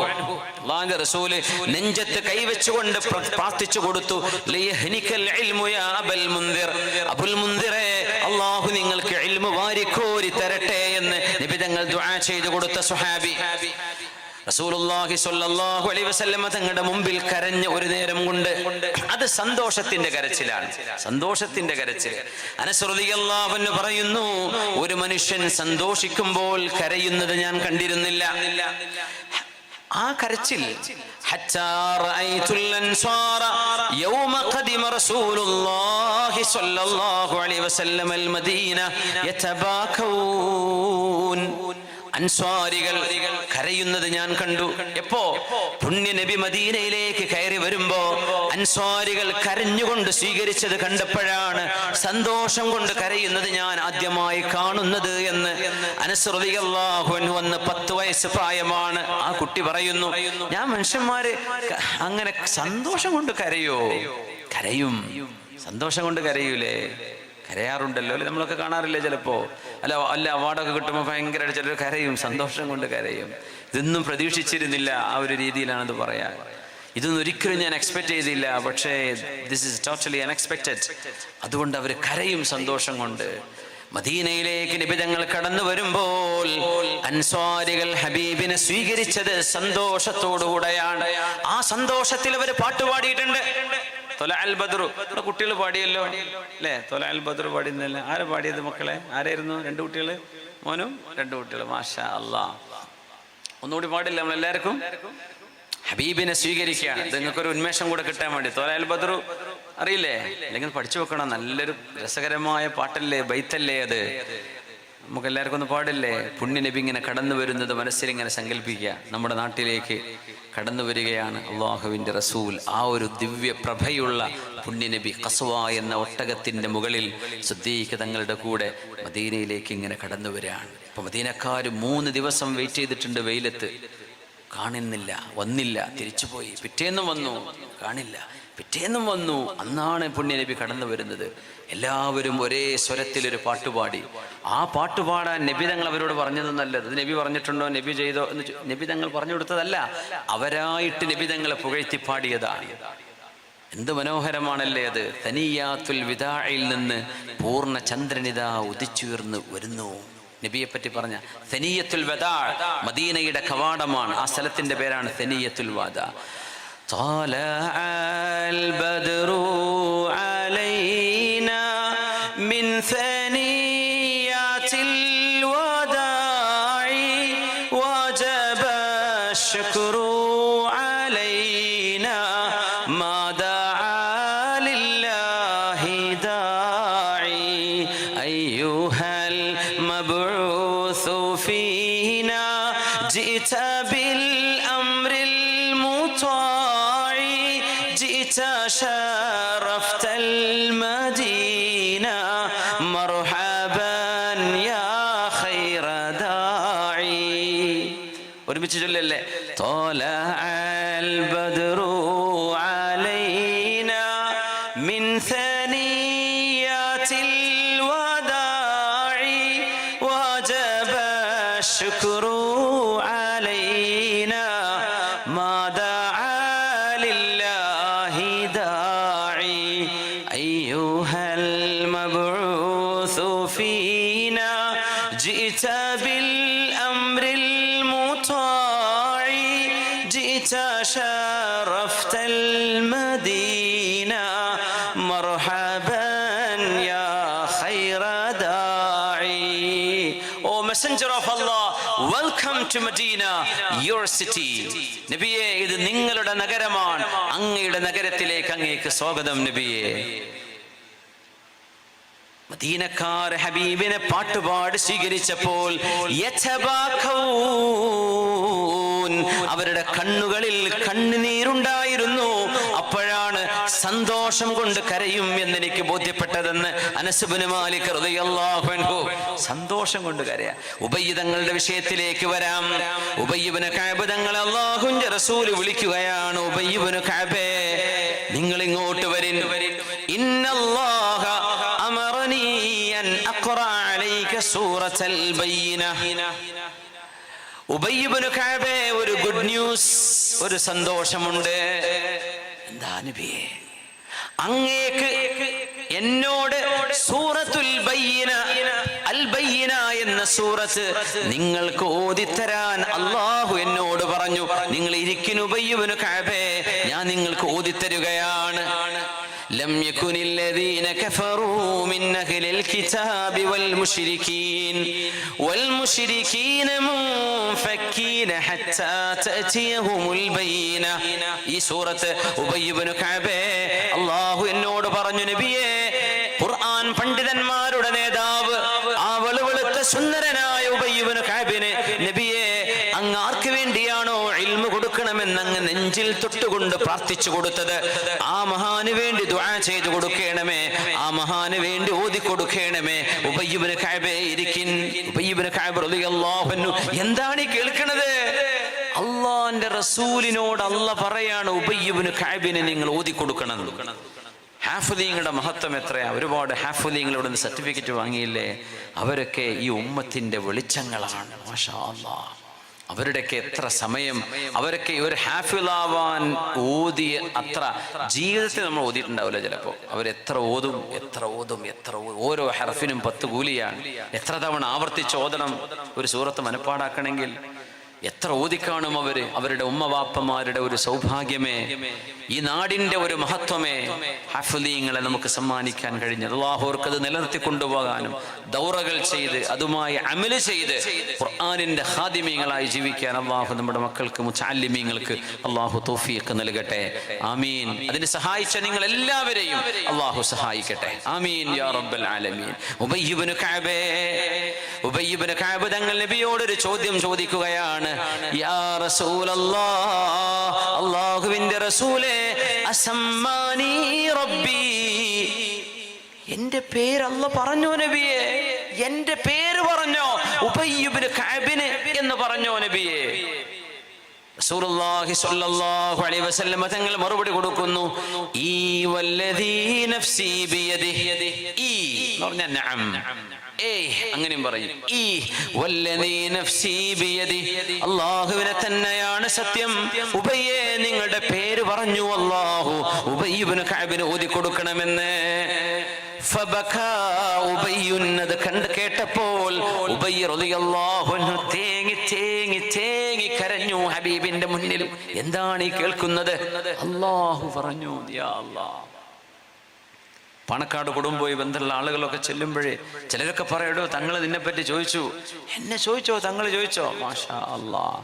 അല്ലാഹുവിന്റെ റസൂല് നെഞ്ചത്ത് കൈവച്ചുകൊണ്ട് പ്രാർത്ഥിച്ചു കൊടുത്തു, ലിയഹ്നികൽ ഇൽമു യാ അബൽ മുൻദിർ, അബുൽ മുൻദിറെ അല്ലാഹു നിങ്ങൾക്ക് ഇൽമു വാരിക്കോരി തരട്ടെ എന്ന് നബി തങ്ങൾ ദുആ ചെയ്തു കൊടുത്ത സ്വഹാബി. റസൂലുള്ളാഹി സ്വല്ലല്ലാഹു അലൈഹി വസല്ലം തങ്ങളുടെ മുമ്പിൽ കരഞ്ഞ ഒരു നേരം കൊണ്ട്, അത് സന്തോഷത്തിന്റെ കരച്ചിലാണ്, സന്തോഷത്തിന്റെ കരച്ചിൽ. അനസ് റളിയല്ലാഹു അൻഹു പറയുന്നു, ഒരു മനുഷ്യൻ സന്തോഷിക്കുമ്പോൾ കരയുന്നത് ഞാൻ കണ്ടിരുന്നില്ല. ആ കരച്ചിൽ ഹത്താ റഅയ്തുൽ അൻസാറ യൗമ ഖദിമ റസൂലുള്ളാഹി സ്വല്ലല്ലാഹു അലൈഹി വസല്ലം അൽ മദീന യതബാകഊൻ, അൻസ്വാരികൾ കരയുന്നത് ഞാൻ കണ്ടു. എപ്പോ? പുണ്യ നബി മദീനയിലേക്ക് കയറി വരുമ്പോ അൻസ്വാരികൾ കരഞ്ഞുകൊണ്ട് സ്വീകരിച്ചത് കണ്ടപ്പോഴാണ് സന്തോഷം കൊണ്ട് കരയുന്നത് ഞാൻ ആദ്യമായി കാണുന്നത് എന്ന് അനസ് റളിയല്ലാഹു അൻഹു അന്ന് 10 വയസ്സ് പ്രായമാണ്. ആ കുട്ടി പറയുന്നു, ഞാൻ മനുഷ്യന്മാര് അങ്ങനെ സന്തോഷം കൊണ്ട് കരയോ? കരയും, സന്തോഷം കൊണ്ട് കരയൂലേ? കരയാറുണ്ടല്ലോ അല്ലെ, നമ്മളൊക്കെ കാണാറില്ലേ ചിലപ്പോ. അല്ല അവാർഡൊക്കെ കിട്ടുമ്പോൾ ഭയങ്കരമായിട്ട് ചിലർ കരയും, സന്തോഷം കൊണ്ട് കരയും. ഇതൊന്നും പ്രതീക്ഷിച്ചിരുന്നില്ല, ആ ഒരു രീതിയിലാണത് പറയാൻ. ഇതൊന്നും ഒരിക്കലും ഞാൻ എക്സ്പെക്ട് ചെയ്തില്ല, പക്ഷേ ദിസ് ഇസ് ടോട്ടലി അൺഎക്സ്പെക്റ്റഡ്. അതുകൊണ്ട് അവർ കരയും സന്തോഷം കൊണ്ട്. മദീനയിലേക്ക് നബി തങ്ങൾ കടന്നു വരുമ്പോൾ അൻസ്വാരികൾ ഹബീബിനെ സ്വീകരിച്ചത് സന്തോഷത്തോടുകൂടെയാണ്. ആ സന്തോഷത്തിൽ അവർ പാട്ടുപാടിയിട്ടുണ്ട്. കുട്ടികൾ പാടിയല്ലോ അല്ലേ? തൊലഅൽ ബദ്ർ പാടിയെന്നല്ലേ? ആരാ പാടിയത് മക്കളെ? ആരായിരുന്നു? 2 കുട്ടികള്, മോനും 2 കുട്ടികള്. മാഷാ അല്ലാ. ഒന്നുകൂടി പാടില്ല നമ്മളെല്ലാവർക്കും? ഹബീബിനെ സ്വീകരിക്കുകയാണ്. നിങ്ങൾക്കൊരു ഉന്മേഷം കൂടെ കിട്ടാൻ വേണ്ടി. തൊലഅൽ ബദ്ർ അറിയില്ലേ? അല്ലെങ്കിൽ പഠിച്ചു വെക്കണം. നല്ലൊരു രസകരമായ പാട്ടല്ലേ, ബൈത്തല്ലേ അത്. നമുക്ക് എല്ലാവർക്കും ഒന്ന് പാടില്ലേ? പുണ്യ നബി ഇങ്ങനെ കടന്നു വരുന്നത് മനസ്സിലിങ്ങനെ സങ്കല്പിക്കുക. നമ്മുടെ നാട്ടിലേക്ക് കടന്നു വരികയാണ് അള്ളാഹുവിൻ്റെ റസൂൽ. ആ ഒരു ദിവ്യ പ്രഭയുള്ള പുണ്യ നബി ഖസ്വ എന്ന ഒട്ടകത്തിൻ്റെ മുകളിൽ സിദ്ദീഖ് തങ്ങളുടെ കൂടെ മദീനയിലേക്ക് ഇങ്ങനെ കടന്നു വരികയാണ്. അപ്പം മദീനക്കാർ 3 ദിവസം വെയിറ്റ് ചെയ്തിട്ടുണ്ട് വെയിലത്ത്. കാണുന്നില്ല, വന്നില്ല, തിരിച്ചുപോയി. പിറ്റേന്നും വന്നു, കാണില്ല. പിറ്റേന്നും വന്നു. അന്നാണ് പുണ്യ നബി കടന്നു വരുന്നത്. എല്ലാവരും ഒരേ സ്വരത്തിലൊരു പാട്ടുപാടി. ആ പാട്ടുപാടാൻ നബി തങ്ങൾ അവരോട് പറഞ്ഞതൊന്നല്ലത്. നബി പറഞ്ഞിട്ടുണ്ടോ, നബി ചെയ്തോ എന്ന് നബി തങ്ങൾ പറഞ്ഞു കൊടുത്തതല്ല, അവരായിട്ട് നബി തങ്ങളെ പുകഴ്ത്തി പാടിയതാണ്. എന്ത് മനോഹരമാണല്ലേ അത്. തനിയാത്തുൽ വിദാഇൽ നിന്ന് പൂർണ്ണ ചന്ദ്രനിതാ ഉദിച്ചുയർന്ന് വരുന്നു. നബിയെ പറ്റി പറഞ്ഞ തനിയത്തുൽ വദാ, മദീനയുടെ കവാടമാണ്. ആ സ്ഥലത്തിന്റെ പേരാണ് തനിയത്തുൽ വദാ. طلع البدر علينا من ثنيات الوداع وجب الشكر علينا ما دعا لله داعي أيها المبعوث فينا جئت بالأمر المطاع جئت شرفت المدينة مرحبا يا خير داعي. ഒരുമിച്ച് ചൊല്ലല്ലേ? طلع البدر علينا من ثنيات الوداع وجب الشكر علينا ما دعا لله داعي أيها المبعوث فينا جئت بالأمر المطاع جئت شرفت المدينة مرحبا يا خير داعي. Oh messenger of Allah, welcome to Medina, your city. നബിയെ, ഇത് നിങ്ങളുടെ നഗരമാണ്. അങ്ങയുടെ നഗരത്തിലേക്ക് അങ്ങേക്ക് സ്വാഗതം നബിയെ. മദീനക്കാർ ഹബീബിനെ പാട്ടുപാടി സ്വീകരിച്ചപ്പോൾ അവരുടെ കണ്ണുകളിൽ കണ്ണുനീരുണ്ടായിരുന്നു. അപ്പോഴാണ് സന്തോഷം കൊണ്ട് കരയും എന്നെനിക്ക് ബോധ്യപ്പെട്ടതെന്ന് അനസ് ഇബ്നു മാലിക് റളിയല്ലാഹു അൻഹു. സന്തോഷം കൊണ്ട് കരയാ. ഉബയ്യ് തങ്ങളുടെ വിഷയത്തിലേക്ക് വരാം. ഉബയ്യ് ഇബ്നു കഅബ് തങ്ങളെ അല്ലാഹുവിന്റെ റസൂൽ വിളിക്കുകയാണ്. ഉബയ്യ് ഇബ്നു കഅബേ, നിങ്ങൾ ഇങ്ങോട്ട് വരിൻ. ഇന്നല്ലാഹ അമറനീ അൻ അഖറ അലൈക സൂറത്തുൽ ബയ്യിന. ഉബയ്യ് ഇബ്നു കഅബേ, ഒരു ഗുഡ് ന്യൂസ്, ഒരു സന്തോഷമുണ്ട്. എന്താ നബിയേ? അങ്ങേക്ക് എന്നോട് സൂറത്തുൽ ബയ്യിന, അൽ ബയ്യിന എന്ന സൂറത്ത് നിങ്ങൾക്ക് ഓതിത്തരാൻ അല്ലാഹു എന്നോട് പറഞ്ഞു. നിങ്ങൾ ഇരിക്കുന്നു ഉബയ്യ് ഇബ്നു കഅബേ, ഞാൻ നിങ്ങൾക്ക് ഓതിത്തരുകയാണ്. ലം യകുനിൽ ലദീന കഫറൂ മിൻ അഹ്ലിൽ കിതാബി വൽ മുശ്രികീന മുൻഫക്കീന ഹത്താ തഅതിയഹുമുൽ ബയ്യിന. ഈ സൂറത്ത് ഉബയ്യ് ഇബ്നു കഅബേ, അല്ലാഹു എന്നോട് പറഞ്ഞു, നബിയേ, ഖുർആൻ പണ്ഡിതന്മാരുടെ നേതാവ്, ആ വെളുവെളുത്ത സുന്ദരനായ ഉബയ്യ് ഇബ്നു കഅബിനെ നബിയേ, അങ്ങ് ആർക്ക് വേണ്ടിയാണോ ഇൽമു കൊടുക്കണമെന്ന് അങ്ങ് നെഞ്ചിൽ തൊട്ടുകൊണ്ട് പ്രാർത്ഥിച്ചു കൊടുത്തത്, ആ മഹാന് വേണ്ടി ദുആ ചെയ്തു കൊടുക്കണമേ, ആ മഹാന് വേണ്ടി ഓതി കൊടുക്കണമേ. ഉബയ്യ് ഇബ്നു കഅബേ ഇരിക്കിൻ. ഉബയ്യ് ഇബ്നു കഅബ് റളിയല്ലാഹു അൻഹു, എന്താണ് ഈ കേൾക്കുന്നത്? അല്ലാഹുവിന്റെ റസൂലിനോട് അല്ലാഹ് പറയാണ്, ഉബയ്യ് ഇബ്നു കഅബിനെ നിങ്ങൾ ഓതി കൊടുക്കണം. ഹാഫിളീങ്ങളുടെ മഹത്വം എത്രയാ! ഒരുപാട് ഹാഫിളീങ്ങളുടെ സർട്ടിഫിക്കറ്റ് വാങ്ങിയില്ലേ? അവരൊക്കെ ഈ ഉമ്മത്തിന്റെ വെളിച്ചങ്ങളാണ്. മാഷാ അല്ലാഹ്. അവരുടെയൊക്കെ എത്ര സമയം, അവരൊക്കെ ഒരു ഹാഫിളാവാൻ ഓതിയ അത്ര ജീവിതത്തിൽ നമ്മൾ ഓതിയിട്ടുണ്ടാവില്ല ചിലപ്പോൾ. അവരെത്ര ഓതും, ഓരോ ഹർഫിനും 10 കൂലിയാണ്. എത്ര തവണ ആവർത്തിച്ച് ഓതണം ഒരു സൂറത്ത് മനപ്പാടാക്കണമെങ്കിൽ? എത്ര ഓതിക്കാണും അവര്. അവരുടെ ഉമ്മവാപ്പമാരുടെ ഒരു സൗഭാഗ്യമേ, ഈ നാടിന്റെ ഒരു മഹത്വമേ, ഹാഫിളീങ്ങളെ നമുക്ക് സമ്മാനിക്കാൻ കഴിഞ്ഞത്. അല്ലാഹു അവർക്കത് നിലനിർത്തി കൊണ്ടുപോകാനും ദൗറകൾ ചെയ്ത് അതുമായി അമല് ചെയ്ത് ഖുർആനിന്റെ ഖാദിമീങ്ങളായി ജീവിക്കാൻ അല്ലാഹു നമ്മുടെ മക്കൾക്ക്, മുതഅല്ലിമീങ്ങൾക്ക് അല്ലാഹു തൗഫീഖ് നൽകട്ടെ. ആമീൻ. അതിന് സഹായിച്ച നിങ്ങൾ എല്ലാവരെയും അല്ലാഹു സഹായിക്കട്ടെ. ആമീൻ യാ റബ്ബൽ ആലമീൻ. ഉബയ്യ് ഇബ്നു കഅബ് തങ്ങൾ നബിയോട് ഒരു ചോദ്യം ചോദിക്കുകയാണ്. യാ റസൂലല്ലാഹ്, അല്ലാഹുവിന്റെ റസൂലേ, അസമ്മാനി റബ്ബി, എന്റെ പേര് അല്ലാഹ് പറഞ്ഞോ നബിയേ? എന്റെ പേര് പറഞ്ഞോ? ഉബയ്യ് ഇബ്നു കഅബിന് എന്ന് പറഞ്ഞോ നബിയേ? റസൂലുള്ളാഹി സ്വല്ലല്ലാഹു അലൈഹി വസല്ലം തങ്ങൾ മറുപടി കൊടുക്കുന്നു, ഈ വല്ലദീ നഫ്സി ബിയദിഹി. ഈ എന്ന് പറഞ്ഞാൽ നഅം, അങ്ങനെയും പറയും. ഈ വല്ലദീ നഫ്സി ബിയദി, അല്ലാഹുവിനെ തന്നെയാണ് സത്യം. ഉബയ്യേ, നിങ്ങളുടെ പേര് പറഞ്ഞു അല്ലാഹു ഉബയ്യ് ഇബ്നു കഅബിന് ഓതി കൊടുക്കണമെന്ന്. ഫബകാ ഉബയ്യ്, അത് കേട്ടപ്പോൾ ഉബയ്യ് റളിയല്ലാഹു അൻഹു തേങ്ങി കരഞ്ഞു ഹബീബിന്റെ മുന്നിൽ. എന്താണ് ഈ കേൾക്കുന്നത്? അല്ലാഹു പറഞ്ഞു, യാ അല്ലാഹ്. പാണക്കാട് കൊടുമ്പോയി ബന്ധമുള്ള ആളുകളൊക്കെ ചെല്ലുമ്പോഴേ ചിലരൊക്കെ പറയടോ, തങ്ങൾ നിന്നെപ്പറ്റി ചോദിച്ചു. എന്നെ ചോദിച്ചോ? തങ്ങൾ ചോദിച്ചോ? മാഷാ അല്ലാഹ്.